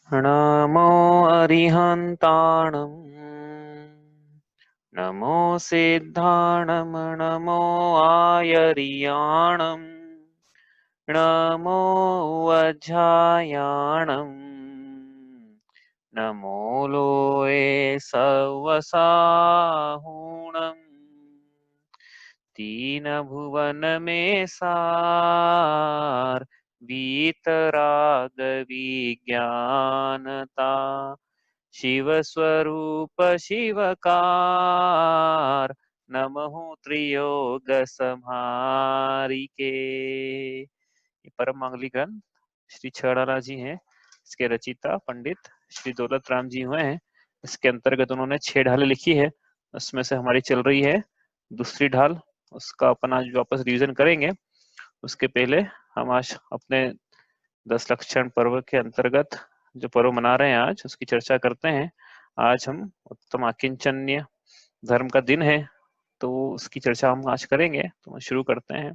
नमो अरिहन्ताणं नमो सिद्धाणं नमो आयर्याणं नमो वज्रायाणं नमो लोये सवसाहुणम् तीन भुवन में सार वीतराग विज्ञानता शिव स्वरूप शिवकार नमः त्रियोग संहारिके। ये परम मांगलिक ग्रंथ श्री छड़ाला जी हैं। इसके रचिता पंडित श्री दौलत राम जी हुए हैं। इसके अंतर्गत उन्होंने 6 ढालें लिखी है। उसमें से हमारी चल रही है दूसरी ढाल। उसका अपन आज वापस रिवीजन करेंगे। उसके पहले हम आज अपने 10 लक्षण पर्व के अंतर्गत जो पर्व मना रहे हैं आज उसकी चर्चा करते हैं। आज हम उत्तम आकिंचन्य धर्म का दिन है तो उसकी चर्चा हम आज करेंगे। तो शुरू करते हैं।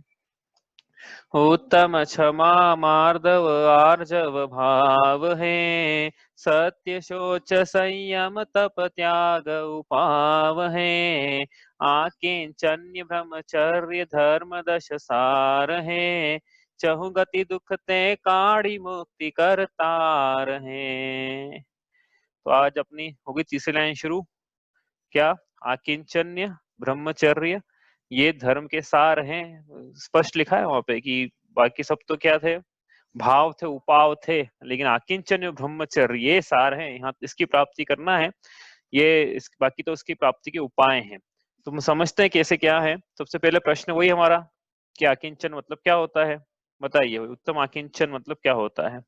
उत्तम क्षमा मार्दव आर्जव भाव है सत्य शोच संयम तप त्याग उपाव है आकिंचन्य ब्रह्मचर्य धर्म दश सार है चहु गति दुख ते काढ़ी मुक्ति करतार है। तो आज अपनी होगी तीसरी लाइन शुरू। क्या? आकिंचन्य ब्रह्मचर्य ये धर्म के सार हैं। स्पष्ट लिखा है वहां पे कि बाकी सब तो क्या थे, भाव थे, उपाव थे, लेकिन आकिंचन्य ब्रह्मचर्य ये सार है। यहाँ इसकी प्राप्ति करना है। बाकी तो उसकी प्राप्ति के उपाय हैं। तो हम समझते हैं कैसे क्या है। सबसे पहले प्रश्न वही हमारा कि आकिंचन मतलब क्या होता है। बताइए उत्तम आकिंचन मतलब क्या होता है।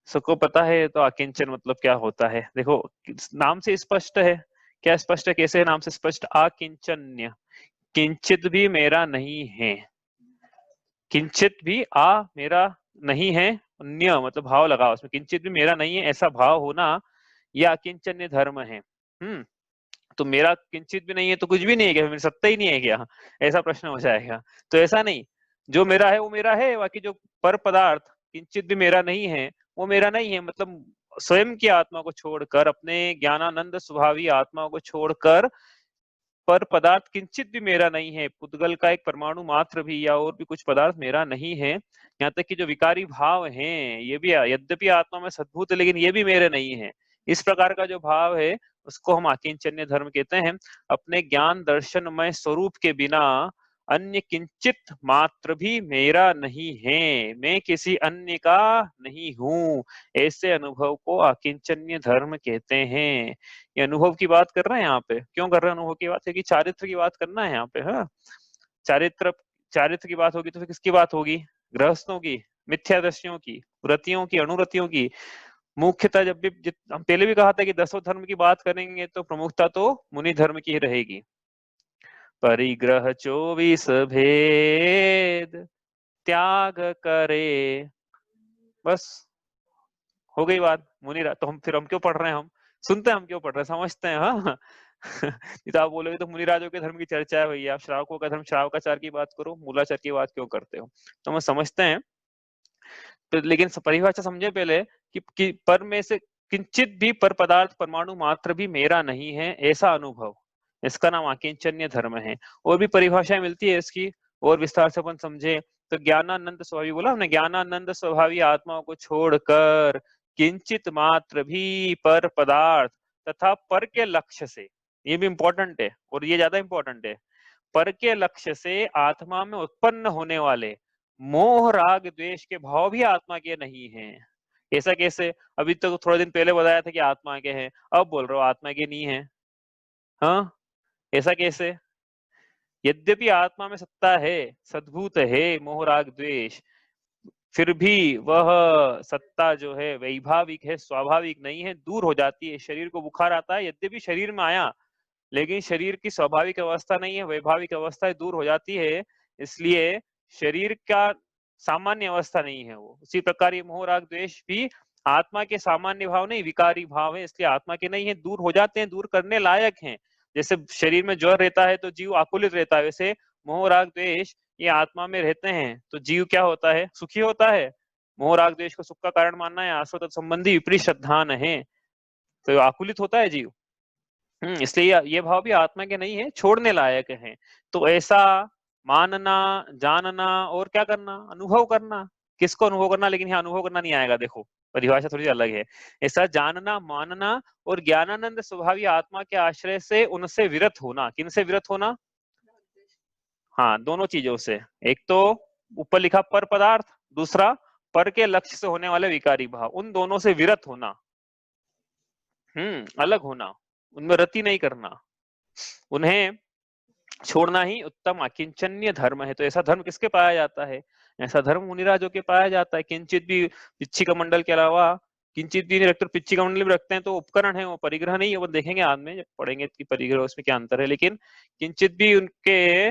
सबको पता है तो आकिंचन मतलब क्या होता है। देखो नाम से स्पष्ट है। क्या स्पष्ट है? कैसे है नाम से स्पष्ट? आकिंचन्य, किंचित भी मेरा नहीं है। किंचित भी आ मेरा नहीं है, न्य मतलब भाव लगा उसमें, किंचित भी मेरा नहीं है ऐसा भाव होना यह अकिंचन्य धर्म है। तो मेरा किंचित भी नहीं है तो कुछ भी नहीं है क्या? मेरी सत्ता ही नहीं है क्या? ऐसा प्रश्न हो जाएगा। तो ऐसा नहीं, जो मेरा है वो मेरा है। बाकी जो पर पदार्थ किंचित भी मेरा नहीं है वो मेरा नहीं है। मतलब स्वयं की आत्मा को छोड़कर, अपने ज्ञानानंद स्वभावी आत्मा को छोड़कर पर पदार्थ किंचित भी मेरा नहीं है। पुद्गल का एक परमाणु मात्र भी या और भी कुछ पदार्थ मेरा नहीं है। यहाँ तक कि जो विकारी भाव हैं ये भी यद्यपि आत्मा में सद्भूत है लेकिन ये भी मेरे नहीं है। इस प्रकार का जो भाव है उसको हम आकिंचन्य धर्म कहते हैं। अपने ज्ञान दर्शनमय स्वरूप के बिना अन्य किंचित मात्र भी मेरा नहीं है, मैं किसी अन्य का नहीं हूं। ऐसे अनुभव को आकिंचन्य धर्म कहते हैं। ये अनुभव की बात कर रहे हैं यहाँ पे। क्यों कर रहे हैं अनुभव की बात? क्योंकि चारित्र की बात करना है यहाँ पे। हाँ, चारित्र चारित्र की बात होगी तो फिर किसकी बात होगी? गृहस्थों की, मिथ्यादर्शियों की, व्रतियों की, अनुरतियों की। मुख्यतः जब भी हम पहले भी कहा था कि 10 धर्म की बात करेंगे तो प्रमुखता तो मुनि धर्म की ही रहेगी। परिग्रह 24 भेद त्याग करे, बस हो गई बात। तो हम क्यों पढ़ रहे हैं? हम सुनते हैं, हम क्यों पढ़ रहे हैं? समझते हैं। हाँ नहीं तो आप बोलोगे तो मुनिराजों के धर्म की चर्चा है भैया, आप श्रावकों का धर्म श्रावकाचार की बात करो, मूलाचार की बात क्यों करते हो? तो हम समझते हैं। तो लेकिन परिभाषा समझे पहले कि पर में से किंचित भी पर पदार्थ परमाणु मात्र भी मेरा नहीं है ऐसा अनुभव, इसका नाम आकिंचन्य धर्म है। और भी परिभाषाएं मिलती है इसकी, और विस्तार से अपन समझे तो ज्ञानानंद स्वभावी बोला हमने, ज्ञानानंद स्वभावी आत्माओं को छोड़कर किंचित मात्र भी पर पदार्थ तथा पर के लक्ष्य से, ये भी इंपॉर्टेंट है और ये ज्यादा इंपॉर्टेंट है, पर के लक्ष्य से आत्मा में उत्पन्न होने वाले मोह राग द्वेष के भाव भी आत्मा के नहीं हैं। ऐसा कैसे? अभी तो थोड़े दिन पहले बताया था कि आत्मा के हैं, अब बोल रहे हो आत्मा के नहीं है। हाँ, ऐसा कैसे? यद्यपि आत्मा में सत्ता है, सद्भूत है मोह राग द्वेष, फिर भी वह सत्ता जो है वैभाविक है, स्वाभाविक नहीं है, दूर हो जाती है। शरीर को बुखार आता है, यद्यपि शरीर में आया लेकिन शरीर की स्वाभाविक अवस्था नहीं है, वैभाविक अवस्था दूर हो जाती है। इसलिए शरीर का सामान्य अवस्था नहीं है वो। उसी प्रकार ये मोह राग द्वेष भी आत्मा के सामान्य भाव नहीं, विकारी भाव है, इसलिए आत्मा के नहीं है, दूर हो जाते हैं, दूर करने लायक हैं। जैसे शरीर में ज्वर रहता है तो जीव आकुलित रहता है, वैसे मोह राग द्वेष ये आत्मा में रहते हैं तो जीव क्या होता है? सुखी होता है? मोह राग द्वेष को सुख का कारण मानना है, आसव तत्संबंधी विपरीत श्रद्धा है, तो आकुलित होता है जीव। इसलिए ये भाव भी आत्मा के नहीं है, छोड़ने लायक है। तो ऐसा मानना, जानना और क्या करना, अनुभव करना। किसको अनुभव करना, लेकिन यहाँ अनुभव करना नहीं आएगा, देखो परिभाषा थोड़ी अलग है। ऐसा जानना, मानना और ज्ञानानंद स्वभावी आत्मा के आश्रय से उनसे विरत होना। किनसे विरत होना? हाँ, दोनों चीजों से। एक तो ऊपर लिखा पर पदार्थ, दूसरा पर के लक्ष्य से होने वाले विकारी भाव, उन दोनों से विरत होना। अलग होना, उनमें रति नहीं करना, उन्हें छोड़ना ही उत्तम अकिंचन्य धर्म है। तो ऐसा धर्म किसके पाया जाता है? ऐसा धर्म मुनिराजों के पाया जाता है। किंचित भी पिच्छी कमंडल के अलावा किंचित भी नहीं रखते, पिच्छी कमंडल भी रखते हैं तो उपकरण है, वो परिग्रह नहीं है। वो देखेंगे बाद में जब पढ़ेंगे कि परिग्रह उसमें क्या अंतर है। लेकिन किंचित भी उनके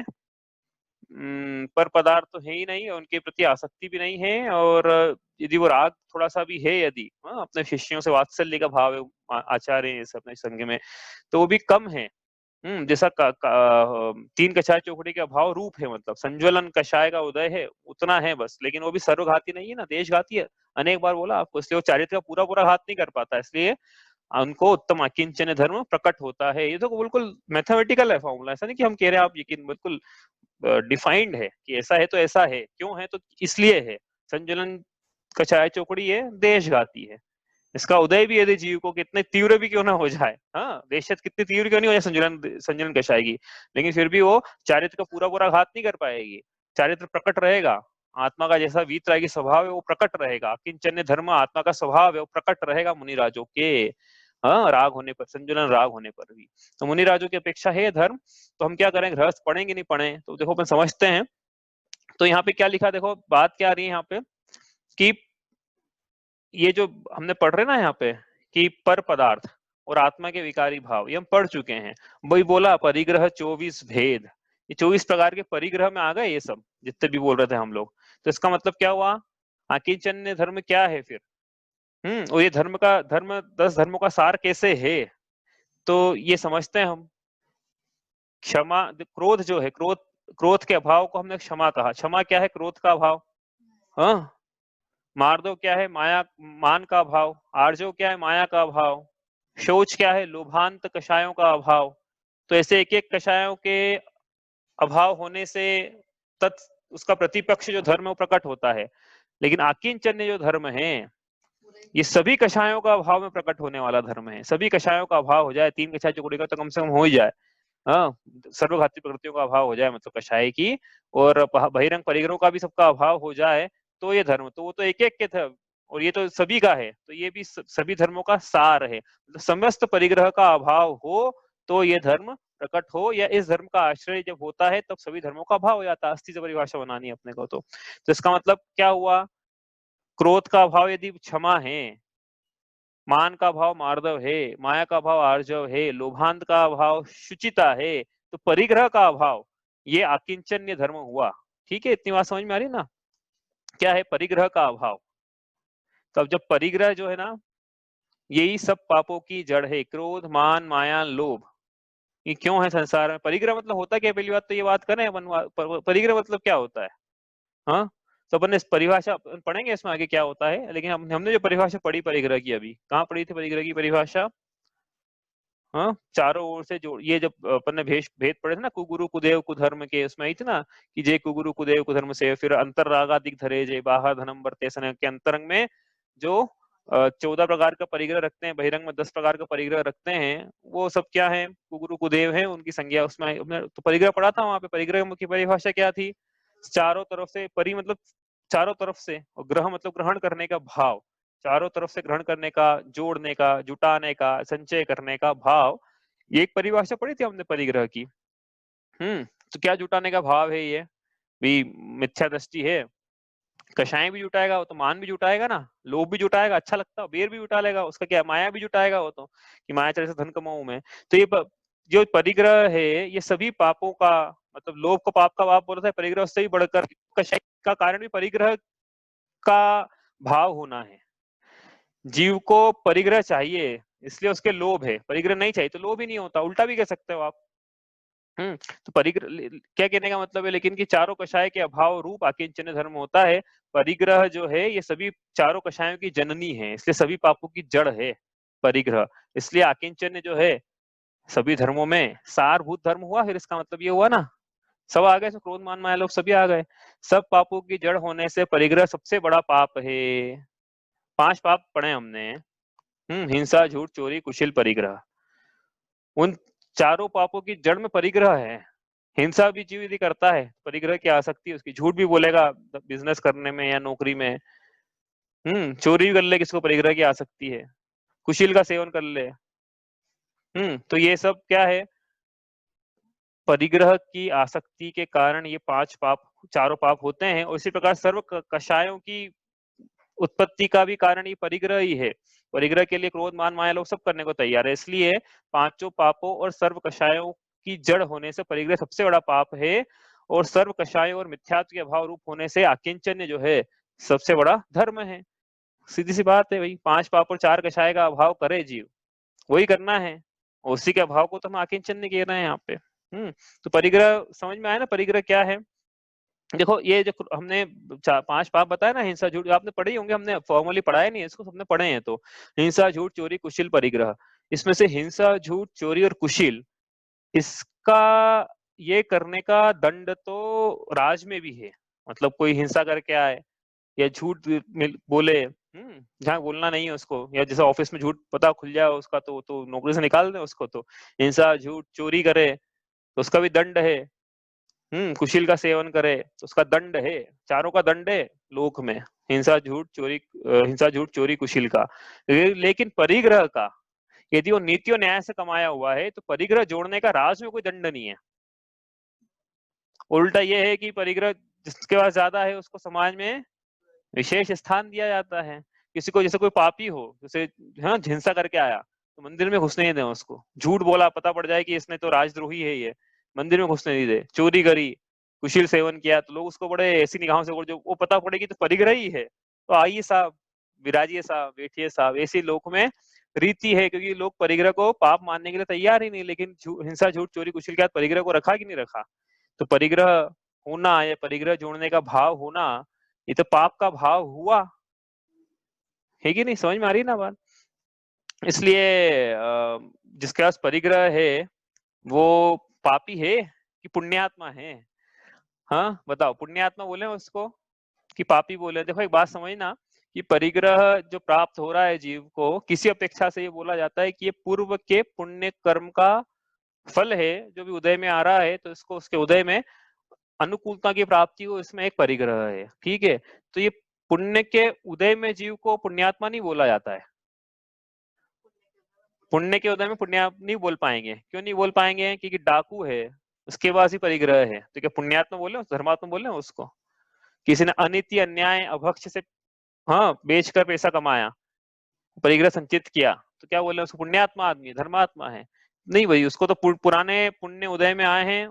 पर पदार्थ तो है ही नहीं, उनके प्रति आसक्ति भी नहीं है। और यदि वो राग थोड़ा सा भी है, यदि अपने शिष्यों से वात्सल्य का भाव है, आचार्य है अपने संग में, तो वो भी कम है। जैसा तीन कषाय चौकड़ी के अभाव रूप है, मतलब संज्वलन कषाय का उदय है, उतना है बस। लेकिन वो भी सर्वघाती नहीं है ना, देशघाती है। अनेक बार बोला आपको, इसलिए वो चारित्र का पूरा पूरा घात नहीं कर पाता, इसलिए उनको उत्तम अकिंचन धर्म प्रकट होता है। ये तो बिल्कुल मैथमेटिकल है फॉर्मूला, ऐसा नहीं कि हम कह रहे हैं आप यकीन, बिल्कुल डिफाइंड है कि ऐसा है तो ऐसा है। क्यों है? तो इसलिए है। संज्वलन कषाय चौकड़ी है, देशघाती है। इसका उदय भी यदि जीव को कितने तीव्र भी क्यों ना हो जाए, दहशत कितनी तीव्र क्यों नहीं हो जाए संजलन कषाएगी, लेकिन फिर भी वो चारित्र का पूरा पूरा घात नहीं कर पाएगी। चारित्र प्रकट रहेगा, आत्मा का जैसा वीतरागी स्वभाव है वो प्रकट रहेगा। किंचन्य धर्म आत्मा का स्वभाव है, वो प्रकट रहेगा मुनिराजों के राग होने पर, संजुलन राग होने पर भी। तो मुनिराजों की अपेक्षा है धर्म। तो हम क्या करें, गृहस्थ पढ़ेंगे नहीं पढ़े, तो देखो अपन समझते हैं। तो यहाँ पे क्या लिखा, देखो बात क्या आ रही है यहाँ पे कि ये जो हमने पढ़ रहे ना यहाँ पे कि पर पदार्थ और आत्मा के विकारी भाव, ये हम पढ़ चुके हैं। वही बोला परिग्रह 24 भेद, ये 24 प्रकार के परिग्रह में आ गए ये सब जितने भी बोल रहे थे हम लोग। तो इसका मतलब क्या हुआ, आकिंचन्य धर्म क्या है फिर? और ये धर्म 10 धर्मों का सार कैसे है? तो ये समझते हैं हम। क्षमा, क्रोध जो है, क्रोध के अभाव को हमने क्षमा कहा। क्षमा क्या है? क्रोध का अभाव। हाँ, मार्दव क्या है? माया, मान का अभाव। आर्जव क्या है? माया का अभाव। शौच क्या है? लोभांत कषायों का अभाव। तो ऐसे एक एक कषायों के अभाव होने से उसका प्रतिपक्ष जो धर्म है वो प्रकट होता है। लेकिन आकिंचन्य जो धर्म है, ये सभी कषायों का अभाव में प्रकट होने वाला धर्म है। सभी कषायों का अभाव हो जाए, 3 कषाय चौकड़ी का तो कम से कम हो ही जाए, सर्वघाती प्रकृतियों का अभाव हो जाए, मतलब कषाय की, और बहिरंग परिग्रहों का भी सबका अभाव हो जाए, तो ये धर्म, तो वो तो एक एक के थे, और ये तो सभी का है। तो ये भी सभी धर्मों का सार है। तो समस्त परिग्रह का अभाव हो तो ये धर्म प्रकट हो, या इस धर्म का आश्रय जब होता है तब सभी धर्मों का अभाव हो जाता है। अस्थि से परिभाषा बनानी है अपने को। तो इसका मतलब क्या हुआ, क्रोध का अभाव यदि क्षमा है, मान का भाव मार्दव है, माया का भाव आर्जव है, लोभांत का भाव शुचिता है, तो परिग्रह का अभाव ये आकिंचन्य धर्म हुआ। ठीक है, इतनी बात समझ में आ रही ना? क्या है? परिग्रह का अभाव। तब जब परिग्रह जो है ना, यही सब पापों की जड़ है, क्रोध, मान, माया, लोभ। ये क्यों है संसार में? परिग्रह मतलब होता क्या? पहली बात तो ये बात करें अपन, परिग्रह मतलब क्या होता है? हाँ, तो अपन ने परिभाषा पढ़ेंगे इसमें आगे क्या होता है। लेकिन हमने जो परिभाषा पढ़ी परिग्रह की, अभी कहाँ पढ़ी थी परिग्रह की परिभाषा? हाँ, चारों ओर से जो ये जब अपन ने भेद पढ़े थे ना, कुगुरु कुदेव कुधर्म के, उसमें आई थी ना कि जय कुगुरु कुदेव कुधर्म से, फिर अंतररागादिक धरे जय बाहर धनम वर्ते सन के अंतरंग में जो 14 प्रकार का परिग्रह रखते हैं, बहिरंग में 10 प्रकार का परिग्रह रखते हैं, वो सब क्या है? कुगुरु कुदेव है, उनकी संज्ञा उसमें तो परिग्रह पढ़ा था वहां पे। परिग्रह की परिभाषा क्या थी? चारों तरफ से, परि मतलब चारों तरफ से, और ग्रह मतलब ग्रहण करने का भाव, चारों तरफ से ग्रहण करने का, जोड़ने का, जुटाने का, संचय करने का भाव। ये एक परिभाषा पढ़ी थी हमने परिग्रह की। तो क्या जुटाने का भाव है? ये भी मिथ्या दृष्टि है। कषाय भी जुटाएगा वो तो, मान भी जुटाएगा ना, लोभ भी जुटाएगा, अच्छा लगता है, बेर भी जुटा लेगा, उसका क्या, माया भी जुटाएगा वो तो, कि माया चले से धन कमाऊं मैं। तो ये जो परिग्रह है, ये सभी पापों का, मतलब लोभ को पाप का पाप बोला था, परिग्रह उससे भी बढ़कर, कषाय का कारण भी परिग्रह का भाव होना है। जीव को परिग्रह चाहिए, इसलिए उसके लोभ है। परिग्रह नहीं चाहिए तो लोभ ही नहीं होता। उल्टा भी कह सकते हो आप, तो परिग्रह क्या कहने का मतलब है लेकिन कि चारों कषाय के अभाव रूप आकिंचन्य धर्म होता है। परिग्रह जो है ये सभी चारों कषायों की जननी है, इसलिए सभी पापों की जड़ है परिग्रह। इसलिए आकिंचन्य जो है सभी धर्मों में सारभूत धर्म हुआ। फिर इसका मतलब ये हुआ ना, सब आ गए, क्रोध मान माया लोग सभी आ गए। सब पापों की जड़ होने से परिग्रह सबसे बड़ा पाप है। 5 पाप पढ़े हमने, हिंसा, झूठ, चोरी, कुशिल, परिग्रह। उन चारों पापों की जड़ में परिग्रह है। हिंसा भी जीव यदि करता है, परिग्रह की आसक्ति उसकी, झूठ भी बोलेगा बिजनेस करने में या नौकरी में, चोरी भी कर ले, किसको परिग्रह की आसक्ति है। कुशिल का सेवन कर ले, तो ये सब क्या है, परिग्रह की आसक्ति के कारण ये 5 पाप, चारों पाप होते हैं। और इसी प्रकार सर्व कषायों की उत्पत्ति का भी कारण ये परिग्रह ही है। परिग्रह के लिए क्रोध, मान, माया लोग सब करने को तैयार है। इसलिए पांचों पापों और सर्व कषायों की जड़ होने से परिग्रह सबसे बड़ा पाप है। और सर्व कषायों और मिथ्यात्व के अभाव रूप होने से आकिंचन्य जो है सबसे बड़ा धर्म है। सीधी सी बात है भाई, 5 पाप और 4 कषाय का अभाव करे जीव, वही करना है। उसी के अभाव को तो हम आकिंचन्य कह रहे हैं यहाँ पे। तो परिग्रह समझ में आया ना, परिग्रह क्या है। देखो ये जो हमने 5 पाप बताया ना, हिंसा, झूठ, आपने पढ़े ही होंगे, हमने फॉर्मली पढ़ाया नहीं है इसको, सबने पढ़े हैं। तो हिंसा, झूठ, चोरी, कुशिल, परिग्रह। इसमें से हिंसा, झूठ, चोरी और कुशिल, इसका ये करने का दंड तो राज में भी है। मतलब कोई हिंसा करके आए या झूठ बोले, जहाँ बोलना नहीं है उसको, या जैसे ऑफिस में झूठ पता खुल जाए उसका, तो नौकरी से निकाल दे उसको। तो हिंसा, झूठ, चोरी करे तो उसका भी दंड है। कुशिल का सेवन करे तो उसका दंड है। चारों का दंड है लोक में, हिंसा, झूठ, चोरी, हिंसा, झूठ, चोरी, कुशिल का। लेकिन परिग्रह का, यदि वो नीति और न्याय से कमाया हुआ है तो परिग्रह जोड़ने का राज में कोई दंड नहीं है। उल्टा ये है कि परिग्रह जिसके पास ज्यादा है उसको समाज में विशेष स्थान दिया जाता है। किसी को, जैसे कोई पापी हो, जैसे हिंसा करके आया तो मंदिर में घुसने नहीं दें उसको। झूठ बोला, पता पड़ जाए कि इसने तो राजद्रोही है, ये मंदिर में घुसने नहीं दे। चोरी करी, कुशील सेवन किया तो लोग उसको बड़े ऐसी निगाहों से, जो वो पता पड़ेगी तो परिग्रह ही है, तो आइए साहब, विराजिए साहब, बैठिए साहब। ऐसी लोक में रीति है, क्योंकि लोग परिग्रह को पाप मानने के लिए तैयार ही नहीं। लेकिन हिंसा, झूठ, चोरी, कुशील के बाद परिग्रह को रखा कि नहीं रखा। तो परिग्रह होना या परिग्रह जोड़ने का भाव होना, ये तो पाप का भाव हुआ है कि नहीं। समझ में आ रही है ना बात। इसलिए जिसके पास परिग्रह है वो पापी है कि पुण्यात्मा है। हाँ बताओ, पुण्यात्मा बोले उसको कि पापी बोले। देखो एक बात समझना कि परिग्रह जो प्राप्त हो रहा है जीव को, किसी अपेक्षा से ये बोला जाता है कि ये पूर्व के पुण्य कर्म का फल है जो भी उदय में आ रहा है। तो इसको उसके उदय में अनुकूलता की प्राप्ति हो, इसमें एक परिग्रह है। ठीक है, तो ये पुण्य के उदय में जीव को पुण्यात्मा नहीं बोला जाता है। पुण्य के उदय में पुण्यात्मा नहीं बोल पाएंगे। क्यों नहीं बोल पाएंगे? क्योंकि डाकू है, उसके पास ही परिग्रह है। तो क्या पुण्यात्मा बोले, धर्मात्मा बोले उसको? किसी ने अनिति, अन्याय, अभक्ष से बेचकर पैसा कमाया, परिग्रह संचित किया, तो क्या बोले उसको? पुण्यात्मा आदमी, धर्मात्मा है। नहीं भाई, उसको तो पुराने पुण्य उदय में आए हैं,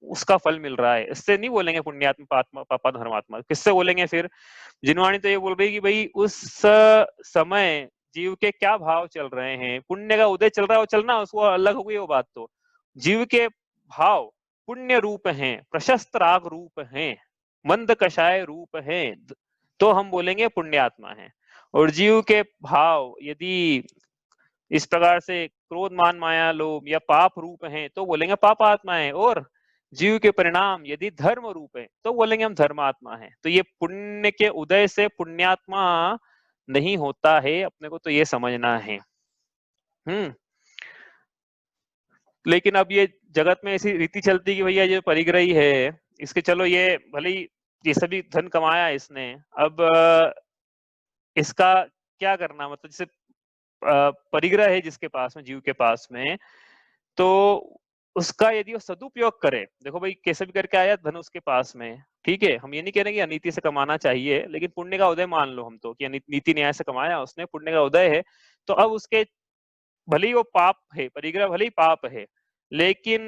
उसका फल मिल रहा है। इससे नहीं बोलेंगे पुण्यात्मा, पात्मा, पापा, धर्मात्मा। किससे बोलेंगे फिर? जिनवाणी तो ये बोल रही कि भाई उस समय जीव के क्या भाव चल रहे हैं, पुण्य का उदय चल रहा है, वो चलना, उसको अलग हो गई वो बात। तो जीव के भाव पुण्य रूप हैं, प्रशस्त राग रूप हैं, मंद कषाय रूप हैं, तो हम बोलेंगे पुण्यात्मा है। और जीव के भाव यदि इस प्रकार से क्रोध, मान, माया, लोभ या पाप रूप हैं तो बोलेंगे पापात्मा है। और जीव के परिणाम यदि धर्म रूप है तो बोलेंगे हम धर्मात्मा है। तो ये पुण्य के उदय से पुण्यात्मा नहीं होता है, अपने को तो ये समझना है। लेकिन अब ये जगत में ऐसी रीति चलती कि भैया ये परिग्रही है, इसके चलो ये भले ही ये सभी धन कमाया इसने, अब इसका क्या करना, मतलब जैसे परिग्रह है जिसके पास में, जीव के पास में, तो उसका यदि वो सदुपयोग करे, देखो भाई कैसे भी करके आया धन उसके पास में, ठीक है, हम ये नहीं कह रहे कि अनीति से कमाना चाहिए, लेकिन पुण्य का उदय मान लो हम तो, कि नीति न्याय से कमाया उसने, पुण्य का उदय है, तो अब उसके भले ही वो पाप है, परिग्रह भले ही पाप है, लेकिन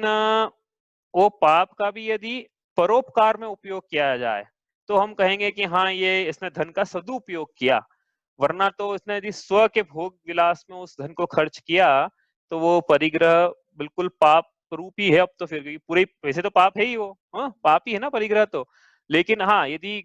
वो पाप का भी यदि परोपकार में उपयोग किया जाए तो हम कहेंगे कि हाँ ये इसने धन का सदुपयोग किया। वरना तो इसने यदि स्व के भोग विलास में उस धन को खर्च किया तो वो परिग्रह बिल्कुल पाप रूप ही है अब तो, फिर पूरे वैसे तो पाप है ही वो, हाँ पाप ही है ना परिग्रह तो। लेकिन हाँ, यदि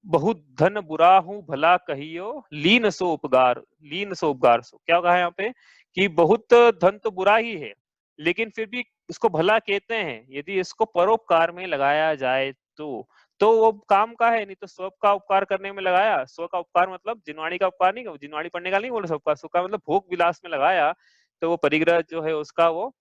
बहुत धन बुरा हूं भला कहियो लीन सो उपकार, लीन सो उपकार, सो क्या कहा है यहाँ पे कि बहुत धन तो बुरा ही है लेकिन फिर भी इसको भला कहते हैं यदि इसको परोपकार में लगाया जाए तो वो काम का है। नहीं तो स्व का उपकार करने में लगाया, स्व का उपकार मतलब जिनवाणी का उपकार नहीं, जिनवाणी पढ़ने का नहीं बोले, स्व का मतलब भोग विलास में लगाया तो वो परिग्रह जो है उसका वो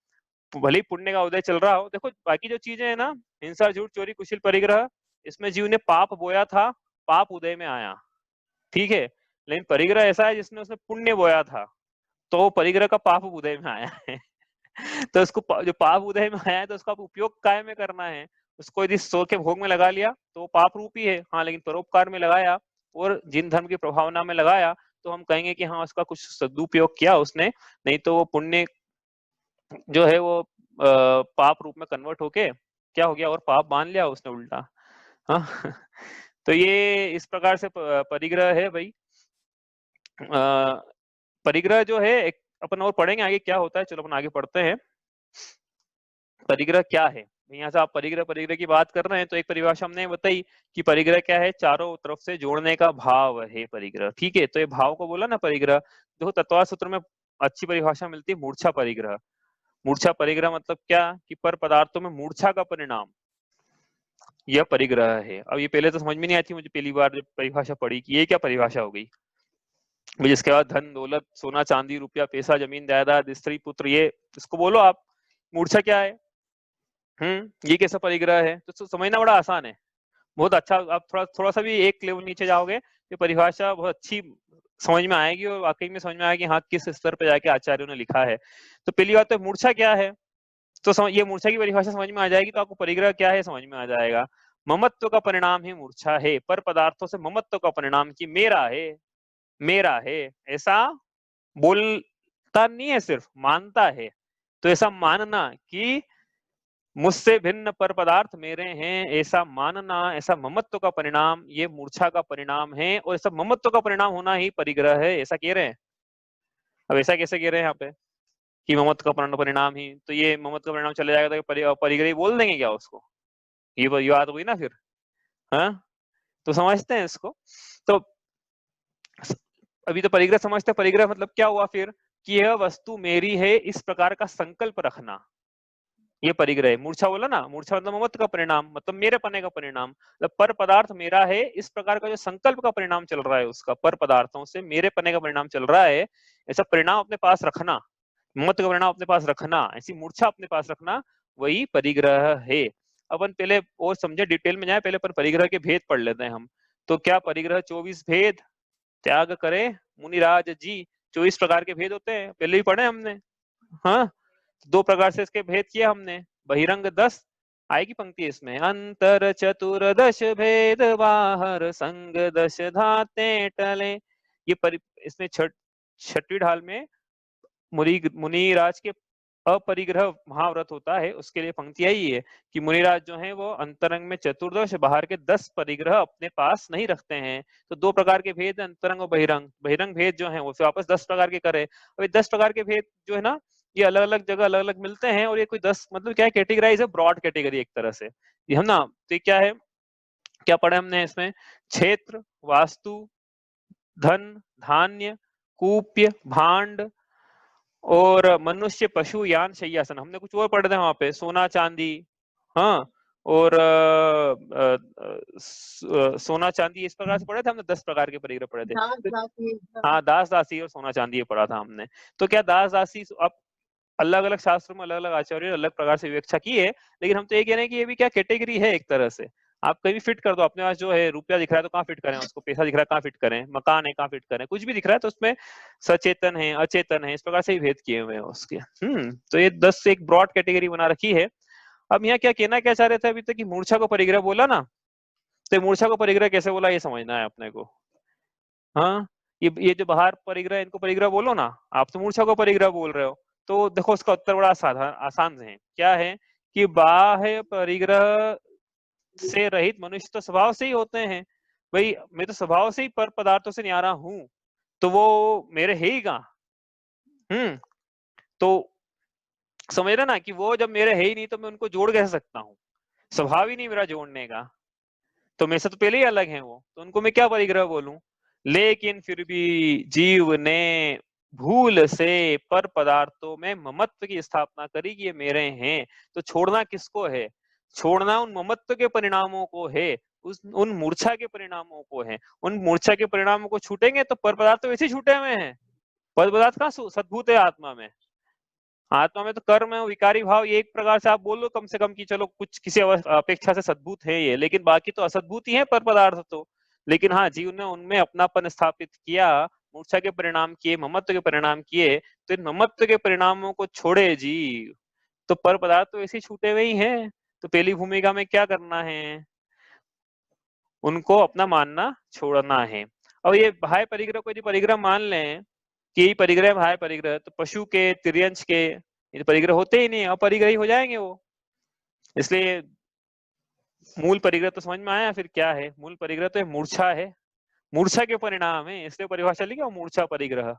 भले ही पुण्य का उदय चल रहा हो। देखो बाकी जो चीजें है ना, हिंसा झूठ चोरी कुशिल परिग्रह, इसमें जीव ने पाप बोया था, पाप उदय में आया, ठीक है। लेकिन परिग्रह ऐसा है जिसने उसने पुण्य बोया था तो वो परिग्रह का पाप उदय में आया है तो उसको जो पाप उदय में आया है तो उसका उपयोग काय में करना है। उसको यदि सो के भोग में लगा लिया तो वो पाप रूपी है, हाँ लेकिन परोपकार में लगाया और जिन धर्म की प्रभावना में लगाया तो हम कहेंगे कि हाँ उसका कुछ सदुपयोग किया उसने, नहीं तो वो पुण्य जो है वो पाप रूप में कन्वर्ट होके क्या हो गया और पाप बांध लिया उसने उल्टा। हाँ तो ये इस प्रकार से परिग्रह है भाई। परिग्रह जो है एक अपन और पढ़ेंगे आगे क्या होता है, चलो अपन आगे पढ़ते हैं। परिग्रह क्या है, यहाँ से आप परिग्रह परिग्रह की बात कर रहे हैं तो एक परिभाषा हमने बताई कि परिग्रह क्या है, चारों तरफ से जोड़ने का भाव है परिग्रह, ठीक है। तो ये भाव को बोला ना परिग्रह। देखो तत्व सूत्र में अच्छी परिभाषा मिलती है मूर्छा परिग्रह। मूर्छा परिग्रह मतलब क्या कि पर पदार्थों में मूर्छा का परिणाम यह परिग्रह है। अब ये पहले तो समझ में नहीं आई थी मुझे, पहली बार जब परिभाषा पढ़ी कि ये क्या परिभाषा हो गई। जिसके बाद धन दौलत सोना चांदी रुपया पैसा जमीन जायदाद स्त्री पुत्र, ये इसको बोलो आप मूर्छा क्या है। ये कैसा परिग्रह है, तो समझना बड़ा आसान है, बहुत अच्छा। आप थोड़ा थोड़ा सा भी एक लेवल नीचे जाओगे ये परिभाषा बहुत अच्छी समझ में आएगी और वाकई में समझ में आएगी हाँ किस स्तर पे जाके आचार्यों ने लिखा है। तो पहली बात तो मूर्छा क्या है, तो ये मूर्छा की परिभाषा समझ में आ जाएगी तो आपको परिग्रह क्या है समझ में आ जाएगा। ममत्व का परिणाम ही मूर्छा है, पर पदार्थों से ममत्व का परिणाम कि मेरा है ऐसा बोलता नहीं है, सिर्फ मानता है। तो ऐसा मानना कि मुझसे भिन्न पर पदार्थ मेरे हैं, ऐसा मानना, ऐसा ममत्व का परिणाम ये मूर्छा का परिणाम है और ऐसा ममत्व का परिणाम होना ही परिग्रह है, ऐसा कह रहे हैं। अब ऐसा कैसे कह रहे हैं यहाँ पे कि ममत्व का परिणाम ही, तो ये ममत्व का परिणाम चले जाएगा तो परिग्रह बोल देंगे क्या उसको, ये बात हुई ना फिर। हाँ तो समझते हैं इसको। तो अभी तो परिग्रह समझते हैं, परिग्रह मतलब क्या हुआ फिर कि यह वस्तु मेरी है इस प्रकार का संकल्प रखना, ये परिग्रह है। मूर्छा बोला ना, मूर्छा मतलब ममत्व का परिणाम, मतलब मेरे पने का परिणाम, मतलब पर पदार्थ मेरा है इस प्रकार का जो संकल्प का परिणाम चल रहा है उसका, पर पदार्थों से मेरे पने का परिणाम चल रहा है, ऐसा परिणाम अपने पास रखना, ममत्व का परिणाम अपने पास रखना, ऐसी मूर्छा अपने पास रखना, वही परिग्रह है। अपन पहले और समझे डिटेल में जाए, पहले अपन परिग्रह के भेद पढ़ लेते हैं हम। तो क्या परिग्रह 24 भेद त्याग करे मुनिराज जी, 24 प्रकार के भेद होते हैं, पहले ही पढ़े हमने। हाँ 2 प्रकार से इसके भेद किए हमने, बहिरंग 10 आएगी पंक्ति इसमें, अंतर चतुर्दश भेद बाहर संग 10 धाते टले। ये इसमें छठवीं ढाल में मुनिराज के अपरिग्रह महाव्रत होता है, उसके लिए पंक्ति यही है कि मुनिराज जो है वो अंतरंग में चतुर्दश बाहर के 10 परिग्रह अपने पास नहीं रखते हैं। तो 2 प्रकार के भेद, अंतरंग और बहिरंग। बहिरंग भेद जो है वो फिर वापस 10 प्रकार के करे। अब 10 प्रकार के भेद जो है ना ये अलग अलग जगह अलग अलग मिलते हैं और ये कोई 10 मतलब क्या है, कैटेगराइज है, ब्रॉड कैटेगरी एक तरह से ये हम ना। तो क्या है, क्या पढ़े हमने इसमें, क्षेत्र वास्तु धन धान्य कूप्य भांड और मनुष्य पशु यान शय्यासन, हमने कुछ और पढ़े थे वहां पे, सोना चांदी, हाँ और सोना चांदी, इस प्रकार से पढ़े थे हमने, 10 प्रकार के परिग्रह पढ़े थे। हाँ दास दासी और सोना चांदी ये पढ़ा था हमने। तो क्या दास दासी अब अलग अलग शास्त्रों में अलग अलग आचार्य अलग प्रकार से व्याख्या की है, लेकिन हम तो ये कह रहे हैं कि ये भी क्या कैटेगरी है एक तरह से। आप कहीं भी फिट कर दो, अपने पास जो है रुपया दिख रहा है तो कहाँ फिट करें उसको, पैसा दिख रहा है कहाँ फिट करें, मकान है कहाँ फिट करें, कुछ भी दिख रहा है तो उसमें सचेतन है अचेतन है, इस प्रकार से ही भेद किए हुए हैं उसके। तो ये 10 से एक ब्रॉड कैटेगरी बना रखी है। अब यहाँ क्या कहना क्या चाह रहे थे अभी तक कि मूर्छा को परिग्रह बोला ना, तो मूर्छा को परिग्रह कैसे बोला ये समझना है अपने को। हाँ ये जो बाहर परिग्रह इनको परिग्रह बोलो ना, आप तो मूर्छा को परिग्रह बोल रहे हो। तो देखो उसका उत्तर बड़ा आसान है, क्या है कि बाह्य परिग्रह से रहित मनुष्य तो स्वभाव से ही होते हैं। भाई मैं तो स्वभाव से ही पर पदार्थों से न्यारा हूं, तो वो मेरे है ही कहाँ। तो समझ रहे ना कि वो जब मेरे है ही नहीं तो मैं उनको जोड़ कैसे सकता हूँ, स्वभाव ही नहीं मेरा जोड़ने का, तो मेरे से तो पहले ही अलग है वो, तो उनको मैं क्या परिग्रह बोलूं। लेकिन फिर भी जीव ने भूल से पर पदार्थों में ममत्व की स्थापना करी कि ये मेरे हैं, तो छोड़ना किसको है, छोड़ना उन ममत्व के परिणामों को है, उन मूर्छा के परिणामों को है। उन मूर्छा के परिणामों को छूटेंगे तो पर पदार्थ तो वैसे ही छूटे हुए हैं, पर पदार्थ कहाँ सद्भूत है आत्मा में। आत्मा में तो कर्म है, विकारी भाव, ये एक प्रकार से आप बोल लो कम से कम कि चलो कुछ किसी अपेक्षा से सद्भूत है ये, लेकिन बाकी तो असद्भूत ही है पर पदार्थ तो। लेकिन हाँ, जीव ने उनमें अपनापन स्थापित किया, मूर्छा के परिणाम किए, ममत्व के परिणाम किए, तो इन ममत्व के परिणामों को छोड़े जीव, तो पर पदार्थ तो ऐसे छूटे हुए ही हैं। तो पहली भूमिका में क्या करना है, उनको अपना मानना छोड़ना है। और ये बाह्य परिग्रह को यदि परिग्रह मान लें कि यही परिग्रह बाह्य परिग्रह, तो पशु के, तिर्यंश के ये परिग्रह होते ही नहीं, अपरिग्रही हो जाएंगे वो। इसलिए मूल परिग्रह तो समझ में आया, फिर क्या है मूल परिग्रह, तो मूर्छा है, मूर्छा के परिणाम है, इसलिए परिभाषा लिखी मूर्छा परिग्रह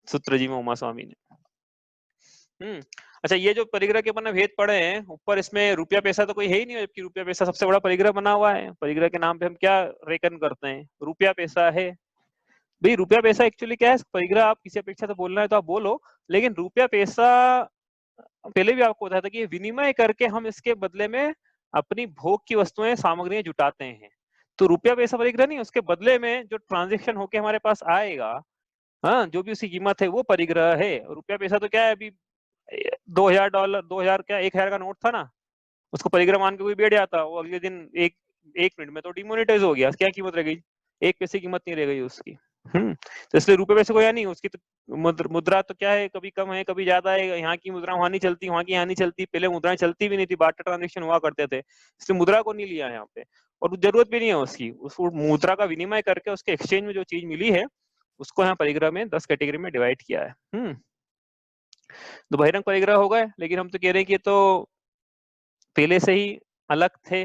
सूत्र जी में उमा स्वामी ने। अच्छा, ये जो परिग्रह के अपने भेद पड़े हैं ऊपर, इसमें रुपया पैसा तो कोई है ही नहीं, जबकि रुपया पैसा सबसे बड़ा परिग्रह बना हुआ है। परिग्रह के नाम पे हम क्या रेकन करते हैं, रुपया पैसा है। भाई रुपया पैसा एक्चुअली क्या है, परिग्रह आप किसी अपेक्षा से बोलना है तो आप बोलो, लेकिन रुपया पैसा पहले भी आपको बताया था कि विनिमय करके हम इसके बदले में अपनी भोग की वस्तुएं, सामग्रियां जुटाते हैं। तो रुपया पैसा परिग्रह नहीं, उसके बदले में जो ट्रांजेक्शन होके हमारे पास आएगा, हाँ, जो भी उसकी कीमत है वो परिग्रह है। रुपया पैसा तो क्या है, अभी $2000, 2000 क्या 1000 का नोट था ना, उसको परिग्रह मान के कोई बैठ जाता, वो अगले दिन एक मिनट में तो डिमोनेटाइज हो गया, क्या कीमत रह गई, एक पैसे कीमत नहीं रह गई उसकी। तो इसलिए रुपए पैसे को या नहीं, उसकी तो मुद्रा तो क्या है, कभी कम है कभी ज्यादा है, यहाँ की मुद्रा वहां नहीं चलती, वहां की यहाँ नहीं चलती, पहले मुद्राएं चलती भी नहीं थी, बार्टर ट्रांजेक्शन हुआ करते थे, इसलिए मुद्रा को नहीं लिया यहाँ पे, और जरूरत भी नहीं है उसकी, उस मुद्रा का विनिमय करके उसके एक्सचेंज में जो चीज मिली है उसको यहाँ परिग्रह में 10 कैटेगरी में डिवाइड किया है। तो बहिरंग परिग्रह हो गए, लेकिन हम तो कह रहे हैं कि तो पहले से ही अलग थे।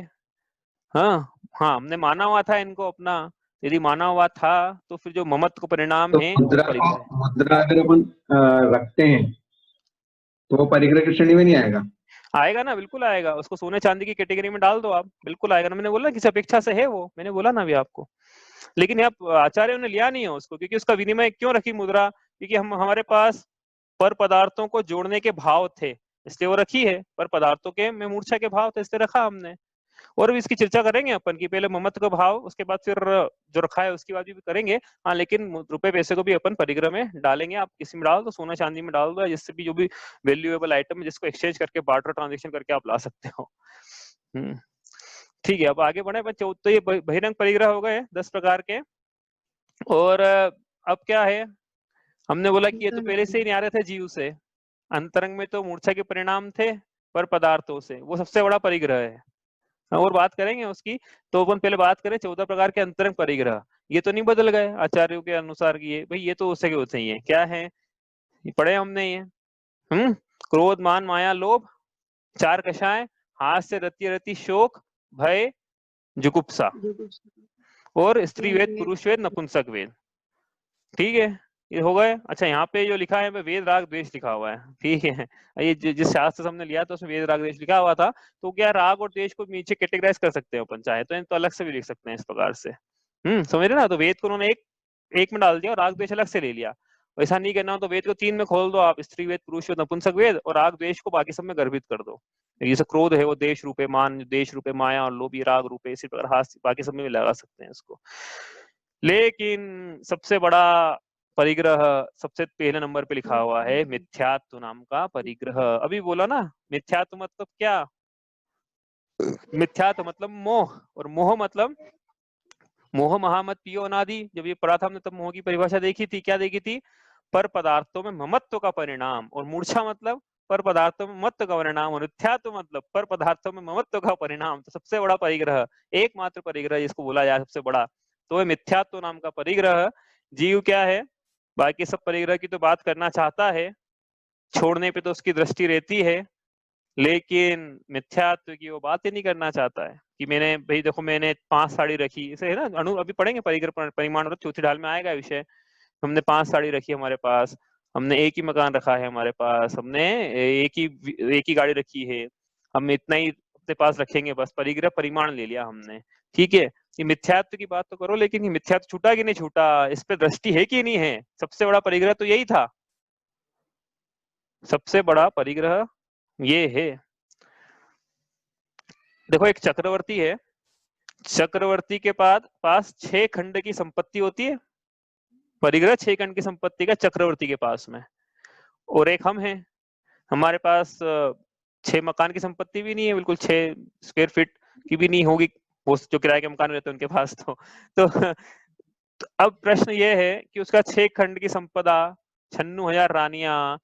हाँ हाँ, हमने माना हुआ था इनको अपना, यदि माना हुआ था तो फिर जो ममत्व को परिणाम तो है वो परिग्रह है। मुद्रा अगर अपन रखते हैं तो वो परिग्रह की श्रेणी में नहीं आएगा? आएगा ना, बिल्कुल आएगा, उसको सोने चांदी की कैटेगरी में डाल दो आप, बिल्कुल आएगा ना, मैंने बोला किस अपेक्षा से है वो, मैंने बोला ना अभी आपको। लेकिन यहाँ आचार्यों ने लिया नहीं है उसको, क्योंकि उसका विनिमय क्यों रखी मुद्रा, क्योंकि हमारे पास पर पदार्थों को जोड़ने के भाव थे, इसलिए वो रखी है, पर पदार्थों के में मूर्छा के भाव थे इसलिए रखा हमने। और भी इसकी चर्चा करेंगे अपन की, पहले ममत्व का भाव, उसके बाद फिर जो रखा है उसकी बात भी करेंगे। हाँ, लेकिन रुपए पैसे को भी अपन परिग्रह में डालेंगे, आप किसी में डाल दो, सोना चांदी में डाल दो, जिससे भी जो भी वैल्यूएबल आइटम है जिसको एक्सचेंज करके बार्टर ट्रांजेक्शन करके आप ला सकते हो। ठीक है, अब आगे बढ़े बच्चों, तो ये बहिरंग परिग्रह हो गए 10 प्रकार के। और अब क्या है, हमने बोला कि ये तो पहले से ही नहीं आ रहे थे जीव से, अंतरंग में तो मूर्छा के परिणाम थे पर पदार्थों से, वो सबसे बड़ा परिग्रह है, और बात करेंगे उसकी। तो अपन पहले बात करें 14 प्रकार के अंतरंग परिग्रह, ये तो नहीं बदल गए आचार्यों के अनुसार की, ये भाई ये तो उससे के होते ही है, क्या है, ये पढ़े हमने ये। क्रोध, मान, माया, लोभ, 4 कषाय, हास्य, रति रति, शोक, भय, जुगुप्सा, और स्त्री वेद, पुरुष वेद, नपुंसक वेद। ठीक है, ये हो गए। अच्छा, यहाँ पे जो लिखा है वेद राग द्वेष लिखा हुआ है, ठीक है, ये जिस शास्त्र हमने लिया था उसमें वेद राग द्वेष लिखा हुआ था, तो क्या राग और द्वेष को नीचे कैटेगराइज कर सकते हैं अपन चाहे तो अलग से भी लिख सकते हैं इस प्रकार से। समझ रहे ना, तो वेद को उन्होंने एक में डाल दिया और राग द्वेष अलग से ले लिया। ऐसा नहीं करना हो तो वेद को 3 में खोल दो आप, स्त्री वेद, पुरुष वेद, नपुंसक वेद, और राग द्वेष को बाकी सब में गर्भित कर दो। जैसे क्रोध है वो देश रूपे, मान देश रूपे, माया और लोभ राग रूपे, इसी प्रकार हास्य बाकी सब में भी लगा सकते हैं इसको। लेकिन सबसे बड़ा परिग्रह सबसे पहले नंबर पे लिखा हुआ है मिथ्यात्व नाम का परिग्रह। अभी बोला ना, मिथ्यात्व मतलब क्या, मिथ्यात्व मतलब मोह, और मोह मतलब मोह महामत पियो अनादि। जब ये पढ़ा था हमने तब मोह की परिभाषा देखी थी, क्या देखी थी, पर पदार्थों में ममत्व का परिणाम, और मूर्छा मतलब पर पदार्थों में मत्व का परिणाम, और मिथ्यात्व मतलब पर पदार्थों में ममत्व का परिणाम। तो सबसे बड़ा परिग्रह, एकमात्र परिग्रह जिसको बोला जाए सबसे बड़ा, तो वह मिथ्यात्व नाम का परिग्रह। जीव क्या है, बाकी सब परिग्रह की तो बात करना चाहता है, छोड़ने पे तो उसकी दृष्टि रहती है, लेकिन मिथ्यात्व की वो बात ही नहीं करना चाहता है कि मैंने भाई देखो मैंने 5 साड़ी रखी, इसे है ना अणु, अभी पढ़ेंगे परिग्रह परिमाण और चौथी ढाल में आएगा विषय। हमने 5 साड़ी रखी हमारे पास, हमने एक ही मकान रखा है हमारे पास, हमने एक ही गाड़ी रखी है, हम इतना ही अपने पास रखेंगे बस, परिग्रह परिमाण ले लिया हमने। ठीक है, ये मिथ्यात्व की बात तो करो, लेकिन ये मिथ्यात्व छूटा कि नहीं छूटा, इस पे दृष्टि है कि नहीं है? सबसे बड़ा परिग्रह तो यही था, सबसे बड़ा परिग्रह ये है। देखो एक चक्रवर्ती है, चक्रवर्ती के पास 6 खंड की संपत्ति होती है, परिग्रह 6 खंड की संपत्ति का चक्रवर्ती के पास में। और एक हम हैं, हमारे पास 6 मकान की संपत्ति भी नहीं है, बिल्कुल 6 स्क्वायर फीट की भी नहीं होगी, वो जो किराए के मकान रहते हैं उनके पास तो अब प्रश्न ये है कि उसका 6 खंड की संपदा, 96,000 रानियां,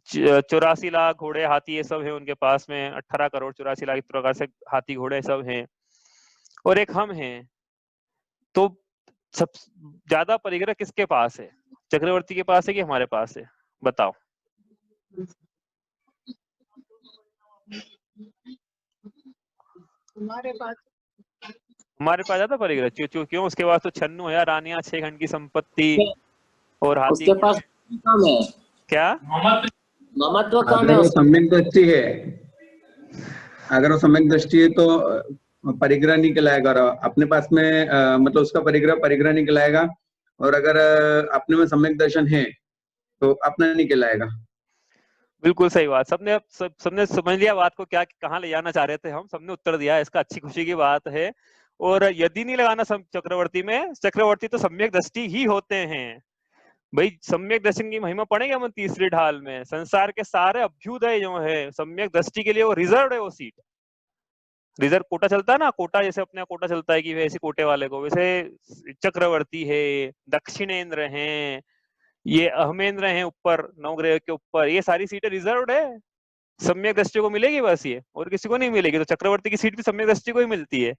84 लाख घोड़े हाथी ये सब है उनके पास में, 18 करोड़ 84 लाख इस प्रकार से हाथी घोड़े सब हैं, और एक हम हैं। तो सब ज्यादा परिग्रह किसके पास है? चक्रवर्ती के पास है कि हमारे पास है? बताओ। हमारे पास ज्यादा परिग्रह, क्यों? उसके पास तो 96,000 रानियां, 6 खंड की संपत्ति और हाथी उसके पास कम है, क्या ममत्व कम अगर है वो उसके। सम्यक दृष्टि है, अगर वो सम्यक दृष्टि है तो परिग्रह नहीं कहलाएगा, और अपने पास में मतलब उसका परिग्रह नहीं कहलाएगा, और अगर अपने में सम्यक दर्शन है तो अपना नहीं कहलाएगा। बिल्कुल सही बात, सबने समझ लिया बात को, क्या कहाँ ले जाना चाह रहे थे हम, सबने उत्तर दिया, इसका अच्छी खुशी की बात है। और यदि नहीं लगाना चक्रवर्ती में, चक्रवर्ती तो सम्यक दृष्टि ही होते हैं भाई। सम्यक दर्शन की महिमा पढ़ेंगे हम तीसरी ढाल में, संसार के सारे अभ्युदय जो है सम्यक दृष्टि के लिए वो रिजर्व है, वो सीट रिजर्व कोटा चलता है ना, कोटा जैसे अपने कोटा चलता है कि वैसे कोटे वाले को, वैसे चक्रवर्ती है, दक्षिणेंद्र हैं, ये अहमेंद्र हैं ऊपर नवग्रह के ऊपर, ये सारी सीटें रिजर्व्ड है, सम्यक दृष्टि को मिलेगी बस ये, और किसी को नहीं मिलेगी। तो चक्रवर्ती की सीट भी सम्यक दृष्टि को ही मिलती है।